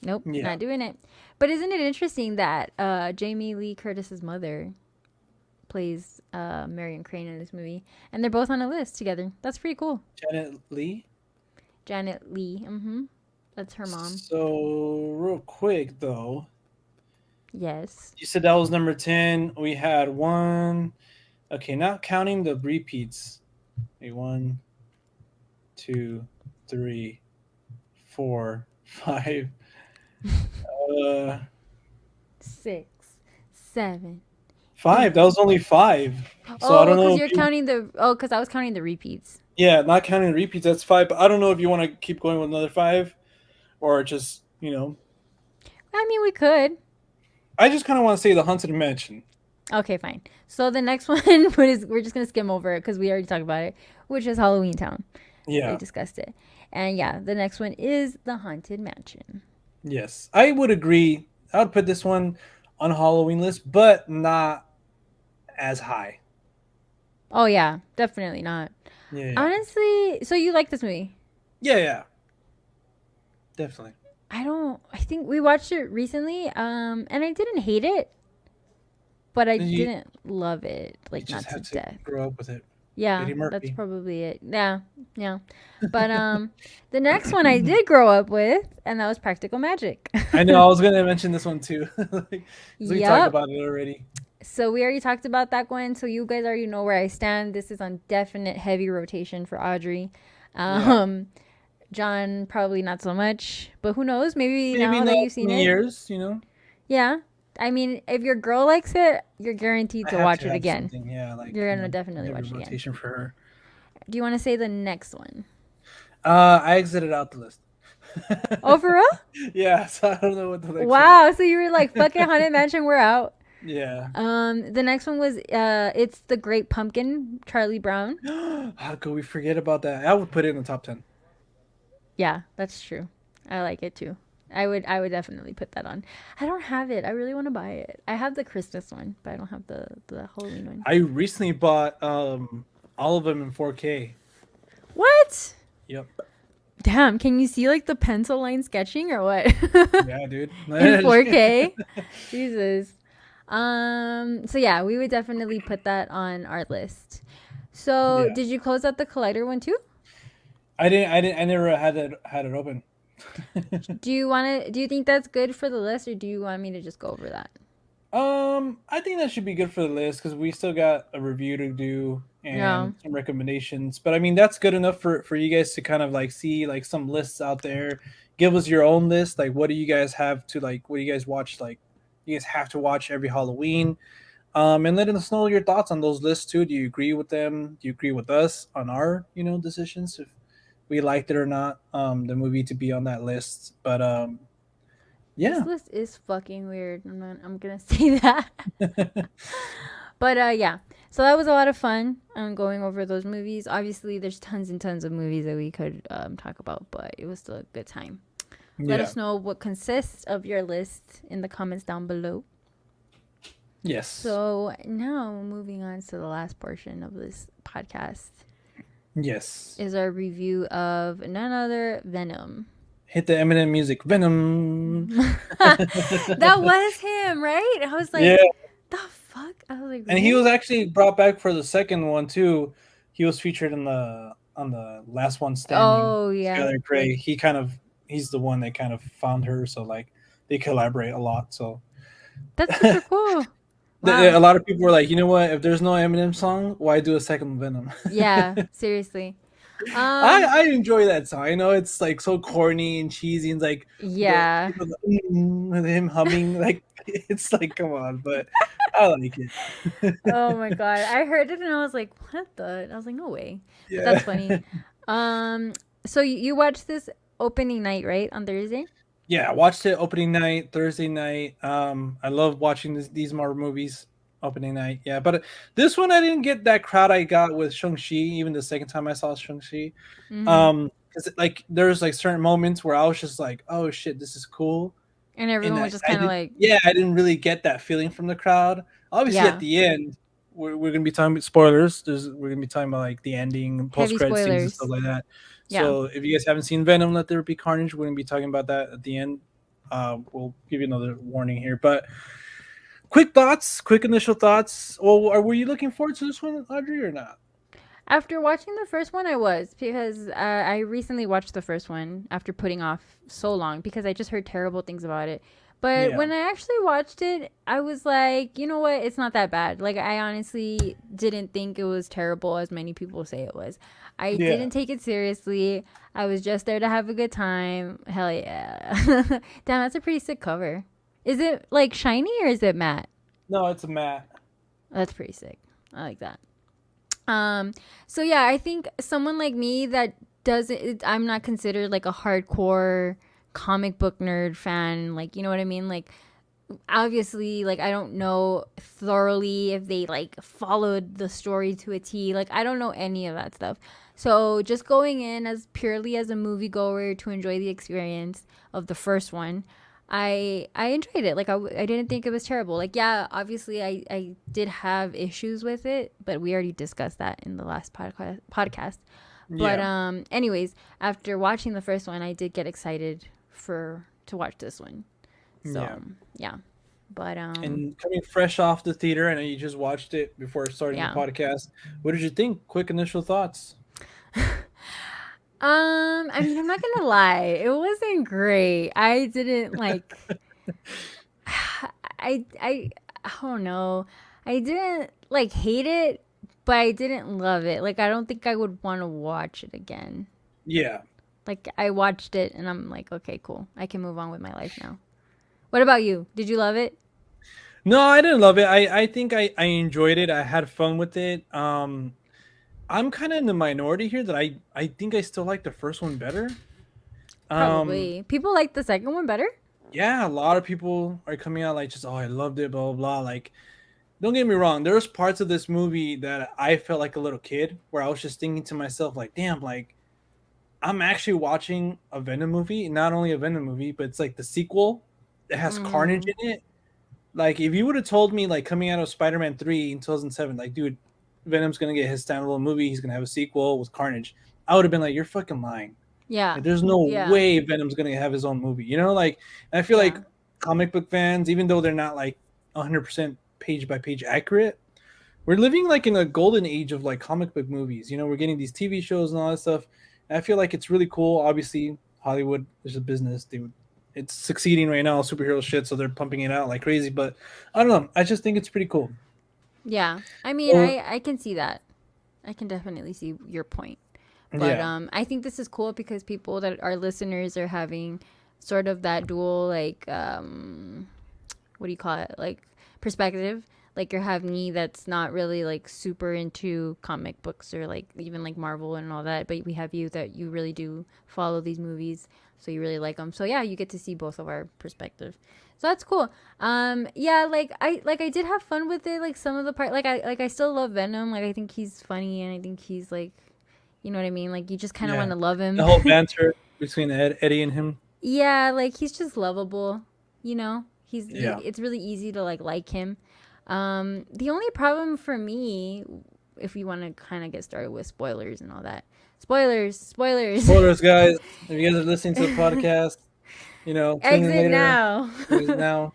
Nope, Yeah. not doing it. But isn't it interesting that Jamie Lee Curtis's mother plays Marion Crane in this movie, and they're both on a list together? That's pretty cool. Janet Lee. Janet Lee. Mm-hmm. That's her mom. So real quick though, Yes. you said that was number 10. We had one. Okay, not counting the repeats. Wait, 1, 2, 3, 4, 5. 6, 7. 5. That was only 5. So I Oh, don't know because if you're you. counting the. Oh, because I was counting the repeats. Yeah, not counting the repeats. That's 5. But I don't know if you want to keep going with another 5, or just I mean, we could. I just kind of want to say the Haunted Mansion. Okay, fine. So the next one is we're just gonna skim over it because we already talked about it, which is Halloween Town. We Yeah. discussed it, and yeah, the next one is the Haunted Mansion. Yes, I would agree. I would put this one on a Halloween list, but not as high. Oh yeah, definitely not. Yeah, yeah, Honestly, so you like this movie? yeah, yeah. Definitely. I don't. I think we watched it recently, and I didn't hate it, but I You, didn't love it, you like just not to have to death. grow up with it. Yeah, Eddie that's Murphy. probably it. Yeah, yeah. But the next one I did grow up with, and that was Practical Magic. I know. I was gonna mention this one too. Like, 'cause we talked Yep. about it already. So we already talked about that one. So you guys already know where I stand. This is on definite heavy rotation for Audrey. Yeah. Um, John probably not so much, but who knows? Maybe Maybe now in that the you've seen it, years, yeah. I mean, if your girl likes it, you're guaranteed I to have watch to it have again. something. Yeah, like You're gonna definitely every watch it again. rotation for her. Do you want to say the next one? I exited out the list. Oh, for real? Yeah, so I don't know what the next one. Wow. So you were like, fucking Haunted Mansion, we're out. Yeah. The next one was it's The Great Pumpkin, Charlie Brown. How could we forget about that? I would put it in the top 10. Yeah, that's true. I like it too. I would definitely put that on. I don't have it. I really want to buy it. I have the Christmas one, but I don't have the Halloween one. I recently bought all of them in 4K. What? Yep. Damn, can you see like the pencil line sketching or what? Yeah, dude. In 4K? Jesus. So yeah, we would definitely put that on our list. So, Yeah. did you close out the Collider one too? I didn't. I never had it open. Do you think that's good for the list or do you want me to just go over that? I think that should be good for the list because we still got a review to do Yeah. and some recommendations. But I mean, that's good enough for you guys to kind of like see like some lists out there. Give us your own list. Like, what do you guys have to like? What do you guys watch? Like, you guys have to watch every Halloween. And let us know your thoughts on those lists too. Do you agree with them? Do you agree with us on our decisions if we liked it or not? The movie to be on that list. But yeah. This list is fucking weird. I'm gonna say that. But yeah. So that was a lot of fun going over those movies. Obviously there's tons and tons of movies that we could talk about, but it was still a good time. Let us know what consists of your list in the comments down below. Yes. So now moving on to the last portion of this podcast Yes. is our review of none other Venom. Hit the Eminem music. Venom. That was him, right? I was like, Yeah. the fuck? I was like, And he really? was actually brought back for the second one too. He was featured on the last one standing. Oh yeah. Skylar Grey. He's the one that kind of found her, so like they collaborate a lot. So That's super cool. a Wow. lot of people were like, you know what? If there's no Eminem song, why do a second Venom? Yeah, seriously. I enjoy that song. I know it's like so corny and cheesy and like Yeah. with him humming like it's like come on, but I like it. Oh my god. I heard it and I was like, what the? I was like, no way. But Yeah. that's funny. So you watched this opening night, right? On Thursday? Yeah, I watched it opening night, Thursday night. I love watching these Marvel movies opening night. Yeah, but this one I didn't get that crowd I got with Shang-Chi. Even the second time I saw Shang-Chi, Mhm. because like there's like certain moments where I was just like, oh shit, this is cool. And everyone And was just kind of like, I didn't really get that feeling from the crowd. Obviously, yeah. at the end, we're gonna be talking about spoilers. We're gonna be talking about like the ending, post Heavy credit scenes and stuff spoilers. like that. Yeah. So if you guys haven't seen Venom, Let There Be Carnage, we're gonna be talking about that at the end. We'll give you another warning here, but quick thoughts, quick initial thoughts. Well, were you looking forward to this one, Audrey, or not? After watching the first one, I was because I recently watched the first one after putting off so long because I just heard terrible things about it. But Yeah, when I actually watched it, I was like, you know what? It's not that bad. Like, I honestly didn't think it was terrible as many people say it was. I yeah. didn't take it seriously. I was just there to have a good time. Hell yeah. Damn, that's a pretty sick cover. Is it like shiny or is it matte? No, it's a Matt. That's pretty sick. I like that. Um, so yeah, I think someone like me that doesn't, I'm not considered like a hardcore comic book nerd fan. Like, you know what I mean? Like, obviously, like, I don't know thoroughly if they like followed the story to a T. Like, I don't know any of that stuff. So just going in as purely as a moviegoer to enjoy the experience of the first one, I enjoyed it. Like I didn't think it was terrible. Like yeah, obviously I did have issues with it, but we already discussed that in the last podcast. But Yeah, anyways, after watching the first one, I did get excited for to watch this one. So yeah. yeah, but And coming fresh off the theater, I know you just watched it before starting the yeah. podcast. What did you think? Quick initial thoughts. I mean, I'm not gonna lie, it wasn't great. I didn't like. I don't know. I didn't like hate it, but I didn't love it. Like I don't think I would want to watch it again. Yeah. Like I watched it and I'm like, okay, cool. I can move on with my life now. What about you? Did you love it? No, I didn't love it. I think I enjoyed it. I had fun with it. I'm kind of in the minority here that I think I still like the first one better. Um, Probably. People like the second one better? yeah, a lot of people are coming out like just oh I loved it, blah blah blah. Like, don't get me wrong, there's parts of this movie that I felt like a little kid where I was just thinking to myself like, damn, like I'm actually watching a Venom movie, not only a Venom movie, but it's like the sequel that has Carnage Mm, in it. Like if you would have told me like coming out of Spider-Man 3 in 2007, like dude, Venom's gonna get his standalone movie, he's gonna have a sequel with Carnage, I would have been like, you're fucking lying. yeah. Like, there's no Yeah. way Venom's gonna have his own movie. You know, like I feel like Yeah. comic book fans, even though they're not like 100% page by page accurate, we're living like in a golden age of like comic book movies. You know, we're getting these TV shows and all that stuff. And I feel like it's really cool. Obviously, Hollywood is a business. It's succeeding right now, superhero shit, so they're pumping it out like crazy. But I don't know. I just think it's pretty cool. Yeah. I mean, So I can see that. I can definitely see your point. But yeah, I think this is cool because people that are listeners are having sort of that dual like what do you call it? Like perspective. Like you're having me that's not really like super into comic books or like even like Marvel and all that, but we have you that you really do follow these movies, so you really like them. So yeah, you get to see both of our perspective. So that's cool. Yeah, like I did have fun with it. Like some of the part, like I still love Venom. Like I think he's funny and I think he's like, you know what I mean. Like you just kind of yeah. want to love him. The whole banter between Eddie and him. Yeah, like he's just lovable, you know. Yeah. It's really easy to like him. The only problem for me, if we want to kind of get started with spoilers and all that, spoilers. Spoilers, guys. If you guys are listening to the podcast, tune in Exit later. now. Now.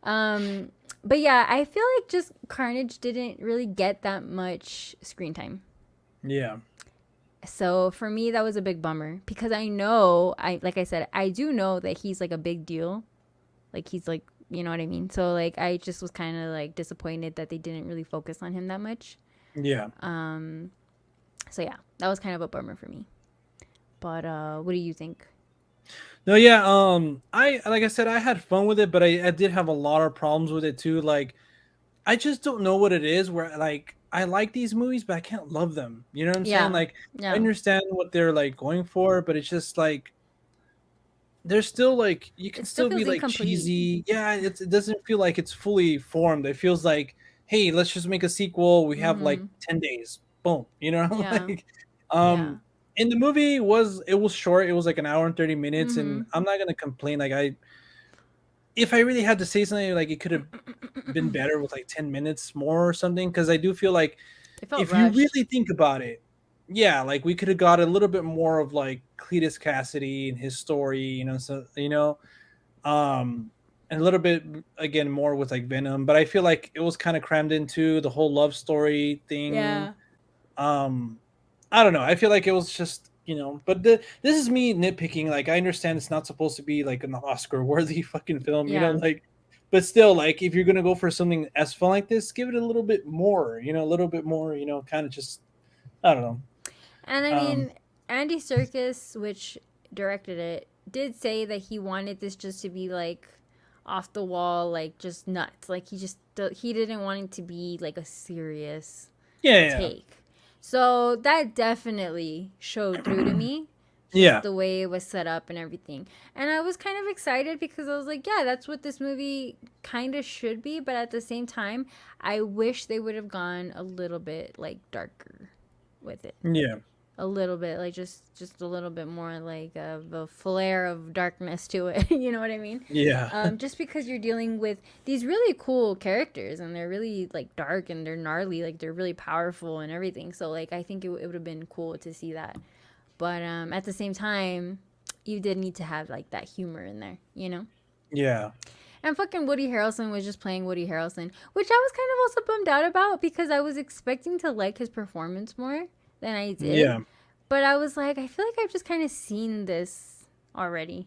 um, but yeah, I feel like just Carnage didn't really get that much screen time. Yeah. So for me, that was a big bummer because I know, like I said, I do know that he's like a big deal. Like he's like, you know what I mean? So like I just was kind of like disappointed that they didn't really focus on him that much. Yeah. Um so yeah, that was kind of a bummer for me. But what do you think? No, yeah. I like I said, I had fun with it, but I did have a lot of problems with it too. Like, I just don't know what it is. Where like I like these movies, but I can't love them. You know what I'm saying? Yeah. Like, I Yeah. understand what they're like going for, but it's just like there's still like you can It still still be feels like incomplete. cheesy. Yeah, it doesn't feel like it's fully formed. It feels like, hey, let's just make a sequel. We have like Mhm. 10 days. Boom. You know, Yeah. like Yeah. and the movie was short. It was like an hour and 30 minutes, and Mhm. I'm not gonna complain. Like if I really had to say something, like it could have been better with like 10 minutes more or something. Because I do feel like It felt if you rushed. really think about it, yeah, like we could have got a little bit more of like Cletus Cassidy and his story, so um, and a little bit again more with like Venom, but I feel like it was kind of crammed into the whole love story thing. Yeah. Um, I don't know. I feel like it was just but this is me nitpicking. Like I understand it's not supposed to be like an Oscar worthy fucking film, Yeah. like. But still, like if you're gonna go for something as fun like this, give it a little bit more, a little bit more, kind of just I don't know. And I Um, mean, Andy Serkis, which directed it, did say that he wanted this just to be like off the wall, like just nuts. Like he didn't want it to be like a serious yeah, take. So that definitely showed through to me. Just yeah, the way it was set up and everything. And I was kind of excited because I was like, yeah, that's what this movie kind of should be. But at the same time, I wish they would have gone a little bit like darker with it, yeah, a little bit, like just a little bit more like of a flare of darkness to it. You know what I mean? yeah, Just because you're dealing with these really cool characters and they're really like dark and they're gnarly, like they're really powerful and everything. So like I think it would have been cool to see that. But at the same time, you did need to have like that humor in there, you know? yeah, And fucking Woody Harrelson was just playing Woody Harrelson, which I was kind of also bummed out about because I was expecting to like his performance more than I did. yeah, But I was like, I feel like I've just kind of seen this already.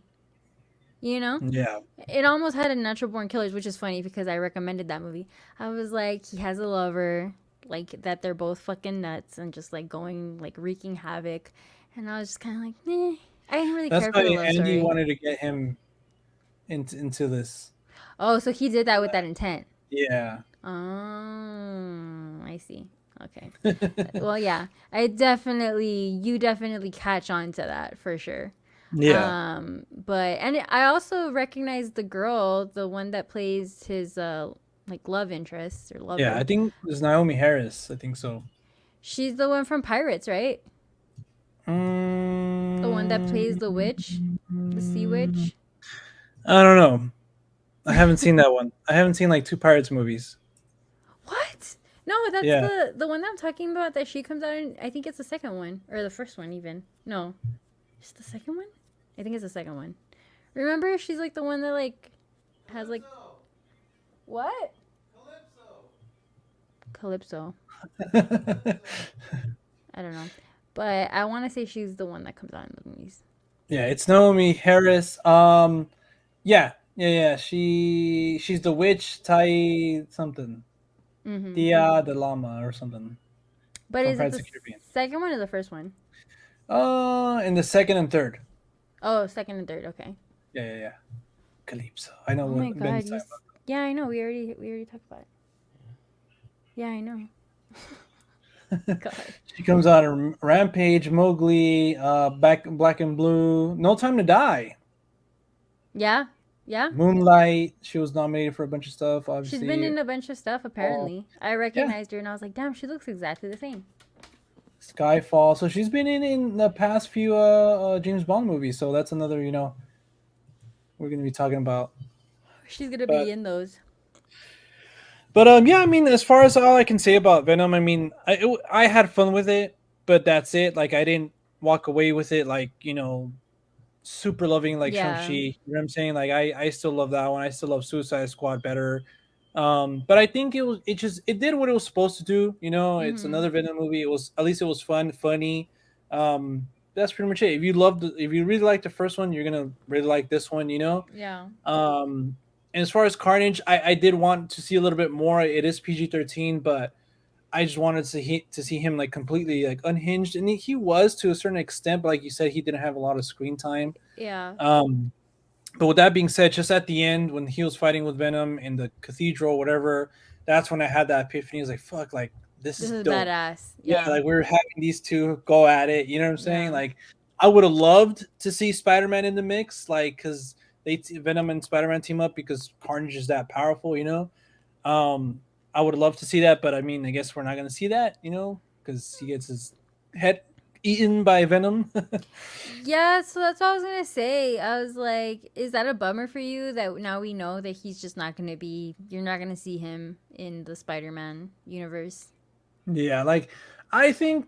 You know? yeah. It almost had a Natural Born Killers, which is funny because I recommended that movie. I was like, he has a lover, like that they're both fucking nuts and just like going, like wreaking havoc. And I was just kind of like, meh. I didn't really That's care for the why love Andy story. wanted to get him into this. Oh, so he did that with that intent. Yeah. Oh, I see. Okay. Well, yeah. You definitely catch on to that for sure. Yeah. But and I also recognize the girl, the one that plays his like love interest or Yeah. I lover. think it's Naomi Harris. I think so. She's the one from Pirates, right? The one that plays the witch, the sea Mm, witch. I don't know. I haven't seen that one. I haven't seen like two Pirates movies. What? No, that's Yeah. the one that I'm talking about that she comes out in. I think it's the second one or the first one even. No, it's the second one. I think it's the second one. Remember, she's like the one that like has like what? Calypso. I don't know, but I want to say she's the one that comes out in the movies. Yeah, it's Naomi Harris. Yeah, yeah, yeah. She's the witch Tai something. Mm-hmm. Tia de Lama or something But from is it Pirates the of the Caribbean. second one or the first one? In the second and third. Oh, second and third. Okay. Yeah, yeah, yeah. Calypso. I know Oh my what god, Ben's talking Yeah, I know. We already talked about it. Yeah, I know. about. God. She comes out of Rampage, Mowgli, Back Black and Blue, No Time to Die, Yeah. Yeah. Moonlight. She was nominated for a bunch of stuff. She's been Obviously, in a bunch of stuff oh apparently. I yeah, recognized her and I was like, damn, she looks exactly the same. Skyfall. So she's been in the past few James Bond movies. So that's another we're gonna be talking about. She's gonna be But in those. yeah, I mean, as far as all I can say about Venom, I mean, I had fun with it, but that's it. Like I didn't walk away with it like super loving like Shang-Chi. Yeah. You know what I'm saying? Like I still love that one. I still love Suicide Squad better. But I think it did what it was supposed to do. It's Mm-hmm. another Venom movie. It was at least it was fun, funny. That's pretty much it. If you really like the first one, you're gonna really like this one. Yeah. And as far as Carnage, I did want to see a little bit more. It is PG-13, but I just wanted to see him like completely like unhinged, and he was to a certain extent. But like you said, he didn't have a lot of screen time. Yeah. Um, but with that being said, just at the end when he was fighting with Venom in the cathedral, whatever, that's when I had that epiphany. I was like, "Fuck! Like this This is is dope." badass. Yeah, Yeah. like we're having these two go at it. You know what I'm saying? Yeah. Like I would have loved to see Spider-Man in the mix, like because Venom and Spider-Man team up because Carnage is that powerful. Um, I would love to see that, but I mean, I guess we're not going to see that, because he gets his head eaten by Venom. Yeah, so that's what I was gonna say. I was like, is that a bummer for you that now we know that he's just not gonna be? You're not gonna see him in the Spider-Man universe. Yeah, like I think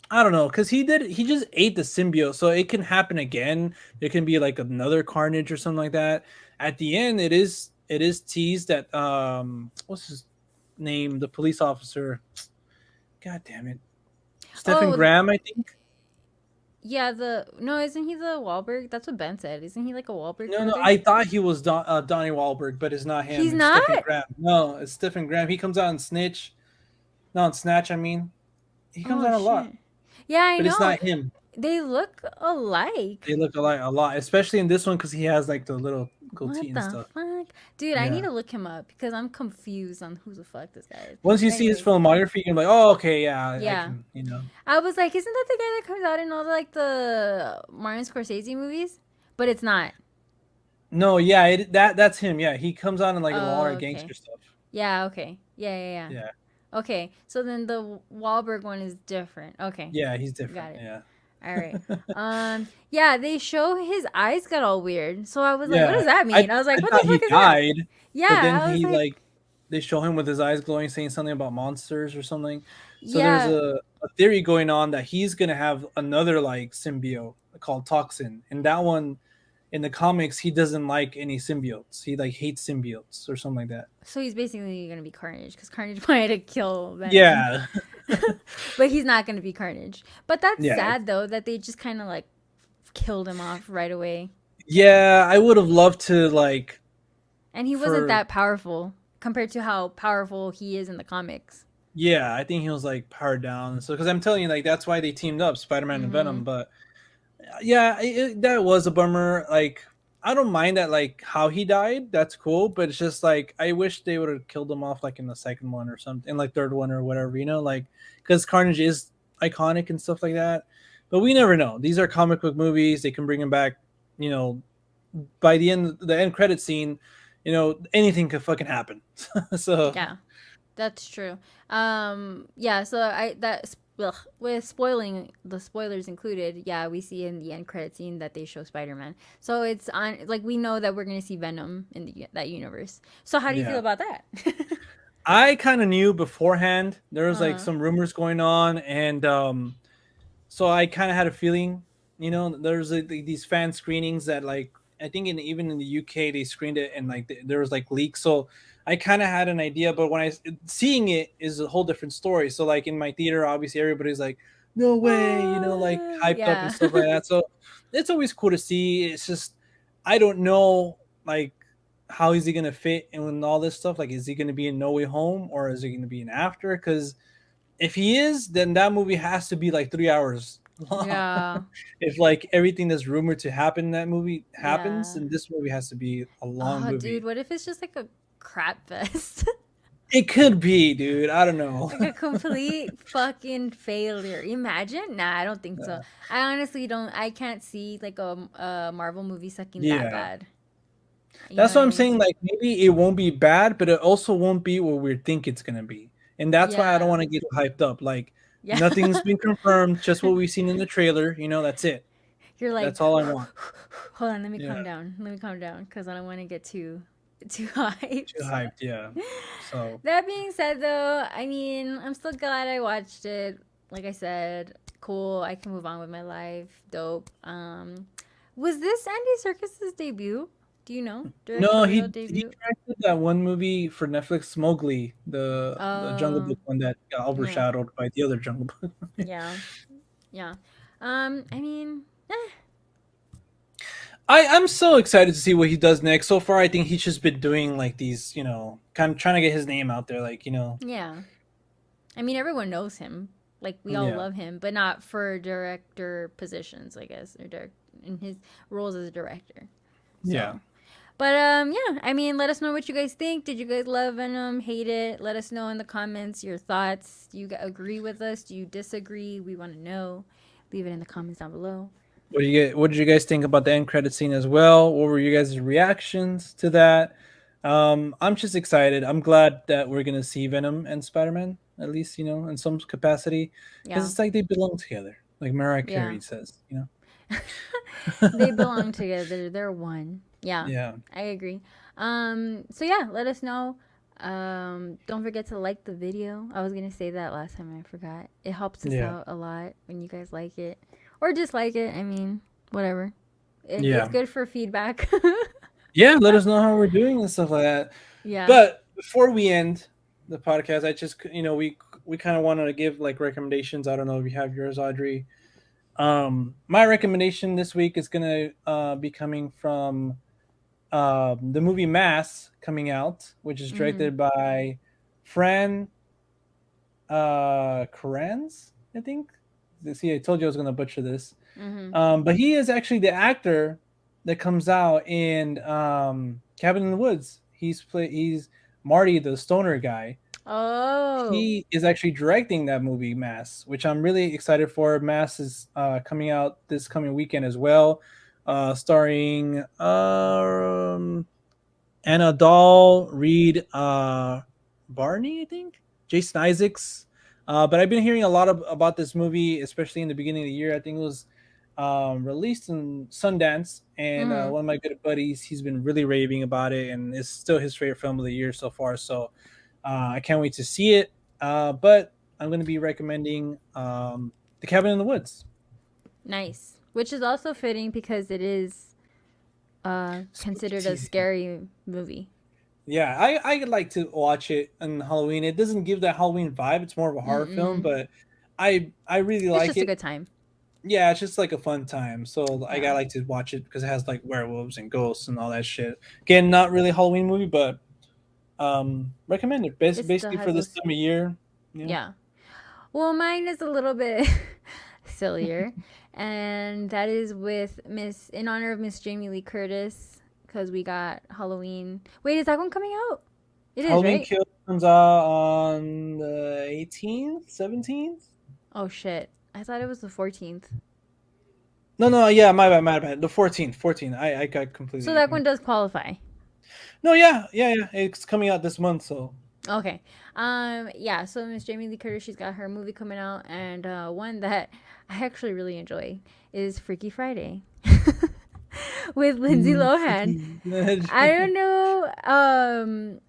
I don't know because he just ate the symbiote, so it can happen again. There can be like another Carnage or something like that. At the end, it is teased that what's his name, the police officer. God damn it, Stephen Oh, Graham, I think. yeah. The no, isn't he the Wahlberg? That's what Ben said. Isn't he like a Wahlberg No, brother? I thought he was Donnie Wahlberg, but it's not him. He's It's Stephen not. Graham. No, it's Stephen Graham. He comes out in Snitch. No, in Snatch. I mean, he comes Oh out a lot, shit. Yeah, I but it's know. not him. They look alike. They look a lot, especially in this one because he has like the little goatee What and the stuff. fuck, dude? I need Yeah. to look him up because I'm confused on who the fuck this guy is. Once you But see his anyways, filmography, you're like, oh, okay, yeah, I yeah. can, you know. I was like, isn't that the guy that comes out in all like the Martin Scorsese movies? But it's not. No, yeah, that's him. Yeah, he comes on in like a lot Oh, of okay. gangster stuff. Yeah, okay. Yeah. Yeah, Okay, so then the Wahlberg one is different. Okay, yeah, he's got different. it. Yeah, All right. Yeah, they show his eyes got all weird. So I was like, what yeah. does that I mean? I was like, I what the thought he fuck is that? died, but then Yeah, I was he like, like they show him with his eyes glowing, saying something about monsters or something. So there's yeah. a theory going on that he's gonna have another like symbiote called Toxin, and that one in the comics he doesn't like any symbiotes. He like hates symbiotes or something like that. So he's basically gonna be Carnage because Carnage wanted to kill Venom, Yeah, but he's not gonna be Carnage. But that's yeah, sad though that they just kind of like killed him off right away, yeah. I would have loved to like and he wasn't for that powerful compared to how powerful he is in the comics. yeah. I think he was like powered down. So because I'm telling you, like that's why they teamed up, Spider-Man and Mm-hmm. Venom. But yeah, that was a bummer. Like I don't mind that like how he died. That's cool, but it's just like I wish they would have killed him off like in the second one or something, in like third one or whatever. You know, like because Carnage is iconic and stuff like that. But we never know. These are comic book movies. They can bring him back. You know, by the end credit scene, you know anything could fucking happen. So Yeah, that's true. Yeah. So with spoiling the spoilers included, yeah, we see in the end credit scene that they show Spider-Man. So it's on like we know that we're gonna see Venom in that universe. So how do you feel yeah. about that? I kind of knew beforehand. There was like uh, some rumors going on, and so I kind of had a feeling. You know, there's like, these fan screenings that like I think even in the UK they screened it, and like there was like leaks. So I kind of had an idea, but when seeing it is a whole different story. So like in my theater, obviously everybody's like, "No way," you know, like hyped up and yeah, stuff like that. So it's always cool to see. It's just I don't know like how is he gonna fit in all this stuff? Like, is he gonna be in No Way Home or is he gonna be in After? Because if he is, then that movie has to be like 3 hours long. yeah, If like everything that's rumored to happen in that movie happens, yeah. then this movie has to be a long Oh, dude, movie. what if it's just like a crap fest? It could be, dude. I don't know. Like a complete fucking failure. Imagine? Nah, I don't think so. I honestly don't. I can't see like a Marvel movie sucking that Yeah. bad. You know That's what what I I'm mean? saying. Like maybe it won't be bad, but it also won't be what we think it's gonna be. And that's why I don't Yeah. want to get hyped up. Like Yeah. nothing's been confirmed, just what we've seen in the trailer. You know, that's it. You're like, That's all I want. hold on, let me Yeah, calm down. Let me calm down because I don't want to get too too hyped. hyped. Yeah. So That being said, though, I mean, I'm still glad I watched it. Like I said, cool. I can move on with my life. Dope. Was this Andy Serkis's debut? Do you know no, directorial he debut? directed that one movie for Netflix, Mowgli, the Jungle Oh, Book one that got yeah, overshadowed by the other Jungle Book. yeah, yeah. I mean, I'm so excited to see what he does next. So far, I think he's just been doing like these, you know, kind of trying to get his name out there, like you know, yeah. I mean, everyone knows him. Like we all yeah, love him, but not for director positions, I guess, or in his roles as a director. yeah. So, but yeah. I mean, let us know what you guys think. Did you guys love Venom? Hate it? Let us know in the comments your thoughts. Do you agree with us? Do you disagree? We want to know. Leave it in the comments down below. What did you guys think about the end credit scene as well? What were you guys' reactions to that? I'm just excited. I'm glad that we're gonna see Venom and Spider-Man, at least, in some capacity, because Yeah. it's like they belong together, like Mariah Yeah. Carey says. They belong together. They're one. Yeah, Yeah, I agree. So yeah, let us know. Don't forget to like the video. I was gonna say that last time and I forgot. It helps us yeah, out a lot when you guys like it or dislike it. I mean, whatever. It's yeah, good for feedback. yeah. Let us know how we're doing and stuff like that. Yeah. But before we end the podcast, I just we kind of wanted to give like recommendations. I don't know if you have yours, Audrey. My recommendation this week is gonna be coming from the movie Mass coming out, which is Mm-hmm. directed by Fran Kranz, I think. See, I told you I was gonna butcher this. Mm-hmm. But he is actually the actor that comes out in Cabin in the Woods. He's Marty, the stoner guy. Oh. He is actually directing that movie Mass, which I'm really excited for. Mass is coming out this coming weekend as well, starring Anna Dahl, Reed Barney, I think, Jason Isaacs. But I've been hearing a lot about this movie, especially in the beginning of the year. I think it was released in Sundance, and Mm-hmm. one of my good buddies, he's been really raving about it, and it's still his favorite film of the year so far. So I can't wait to see it. But I'm going to be recommending The Cabin in the Woods. Nice. Which is also fitting because it is Spooky considered a season. scary movie. Yeah, I like to watch it on Halloween. It doesn't give that Halloween vibe. It's more of a horror film, Mm-mm. but I really It's like just a it. good time. Yeah, it's just like a fun time. So I Yeah. gotta like to watch it because it has like werewolves and ghosts and all that shit. Again, not really a Halloween movie, but recommend it. It still Basically for has this those. time of year. Yeah. Yeah. Well, mine is a little bit sillier, and that is with Miss in honor of Miss Jamie Lee Curtis because we got Halloween. Wait, is that one coming out? It is, Halloween right? Kills comes out on the 18th, 17th. Oh shit! I thought it was the 14th. No, yeah, my bad. The 14th, 14th. I got So completely. that one does qualify. No, yeah. It's coming out this month, so Okay. Yeah, so Miss Jamie Lee Curtis, she's got her movie coming out, and one that I actually really enjoy is Freaky Friday with Lindsay Lohan. Freaky. I don't know.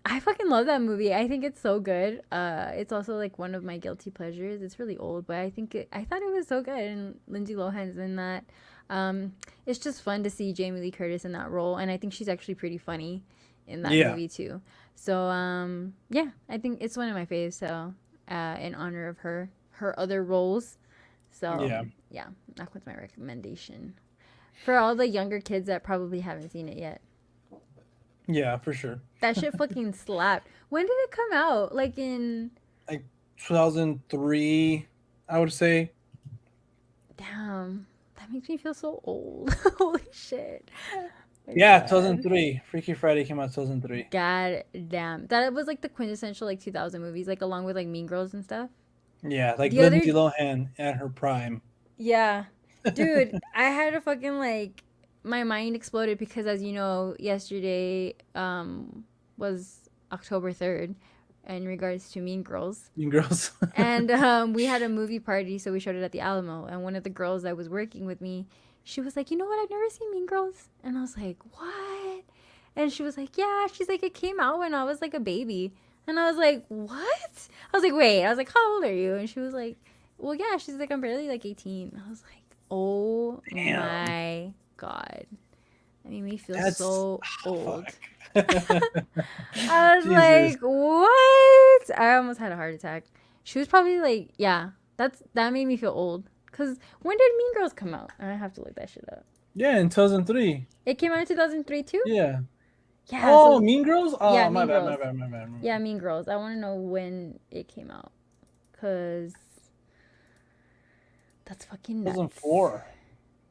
I fucking love that movie. I think it's so good. It's also like one of my guilty pleasures. It's really old, but I thought it was so good, and Lindsay Lohan's in that. It's just fun to see Jamie Lee Curtis in that role, and I think she's actually pretty funny in that Yeah, movie too. So yeah, I think it's one of my faves. So in honor of her other roles. So yeah, yeah, that was my recommendation for all the younger kids that probably haven't seen it yet. yeah, for sure. That shit fucking slapped. When did it come out? Like in Like 2003, I would say. damn, that makes me feel so old. Holy shit. My Yeah, God. 2003. Freaky Friday came out 2003. God damn. That was like the quintessential like 2000 movies, like along with like Mean Girls and stuff. Yeah, like The other Lindsay Lohan at her prime. yeah. Dude, I had a fucking like my mind exploded because as you know, yesterday was October 3rd in regards to Mean Girls. Mean Girls. And we had a movie party, so we showed it at the Alamo. And one of the girls that was working with me, she was like, "You know what? I've never seen Mean Girls." And I was like, "What?" And she was like, "Yeah." She's like, "It came out when I was like a baby." And I was like, "What?" I was like, "Wait." I was like, "How old are you?" And she was like, "Well, yeah." She's like, "I'm barely like 18." I was like, "Oh Damn. my God." That made me feel That's so old. fuck. I was Jesus. like, what? I almost had a heart attack. She was probably like, yeah, that made me feel old. Cause when did Mean Girls come out? I have to look that shit up. Yeah, in 2003. It came out in 2003 too. Yeah. Yeah. Oh, So Mean Girls? yeah, Oh, my Mean bad, Girls. my bad, my bad. My bad. Yeah, Mean Girls. I want to know when it came out. Cause that's fucking nuts. 2004.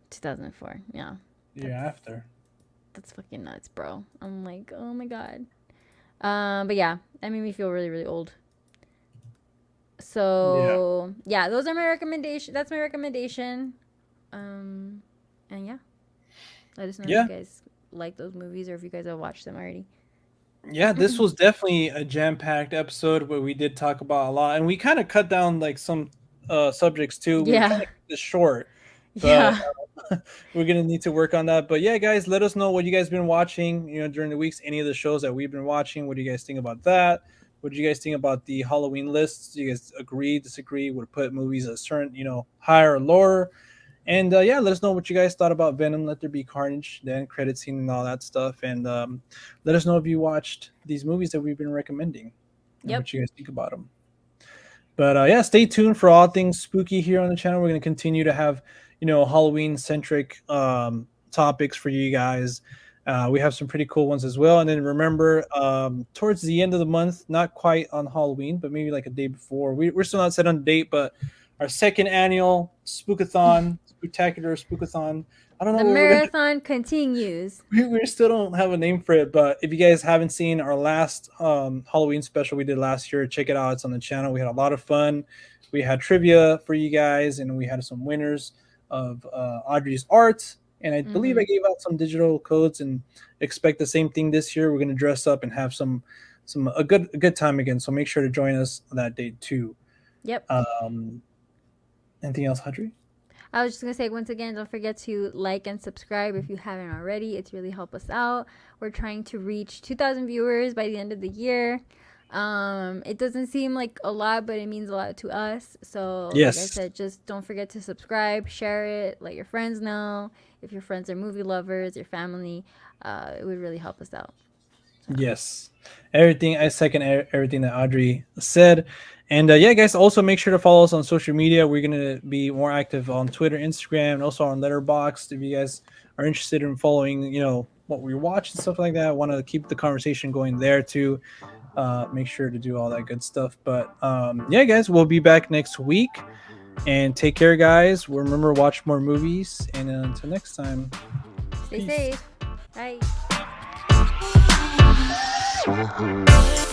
2004. Yeah. Yeah, after. That's fucking nuts, bro. I'm like, oh my God. But yeah, that made me feel really, really old. Yeah. So yeah, those are my recommendation. That's my recommendation. And yeah, let us know if Yeah. you guys like those movies or if you guys have watched them already. Yeah, this was definitely a jam-packed episode where we did talk about a lot, and we kind of cut down like some subjects too. We were trying Yeah. to keep this short, but Yeah. we're gonna need to work on that. But yeah, guys, let us know what you guys been watching. During the weeks, any of the shows that we've been watching. What do you guys think about that? What do you guys think about the Halloween lists? Do you guys agree, disagree? Would put movies a certain, higher or lower? And yeah, let us know what you guys thought about Venom, Let There Be Carnage, the end credit scene, and all that stuff. And let us know if you watched these movies that we've been recommending and Yep. what you guys think about them. But yeah, stay tuned for all things spooky here on the channel. We're going to continue to have, Halloween centric topics for you guys. We have some pretty cool ones as well. And then remember, towards the end of the month, not quite on Halloween, but maybe like a day before, we're still not set on a date, but our second annual Spookathon, Spectacular Spookathon. I don't know The what we're gonna marathon continues. we still don't have a name for it, but if you guys haven't seen our last Halloween special we did last year, check it out. It's on the channel. We had a lot of fun. We had trivia for you guys, and we had some winners of Audrey's art. And I believe I gave out some digital codes, and expect the same thing this year. We're gonna dress up and have a good time again. So make sure to join us on that date too. Yep. Anything else, Audrey? I was just gonna say once again, don't forget to like and subscribe if you haven't already. It's really help us out. We're trying to reach 2,000 viewers by the end of the year. It doesn't seem like a lot, but it means a lot to us. So Yes. like I said, just don't forget to subscribe, share it, let your friends know. If your friends are movie lovers, your family, it would really help us out. Yes, I second everything that Audrey said. And yeah, guys, also make sure to follow us on social media. We're gonna be more active on Twitter, Instagram, and also on Letterboxd. If you guys are interested in following, what we watch and stuff like that, want to keep the conversation going there too. Make sure to do all that good stuff. But yeah, guys, we'll be back next week. And take care, guys. Remember, watch more movies. And until next time, Stay peace. safe. Bye.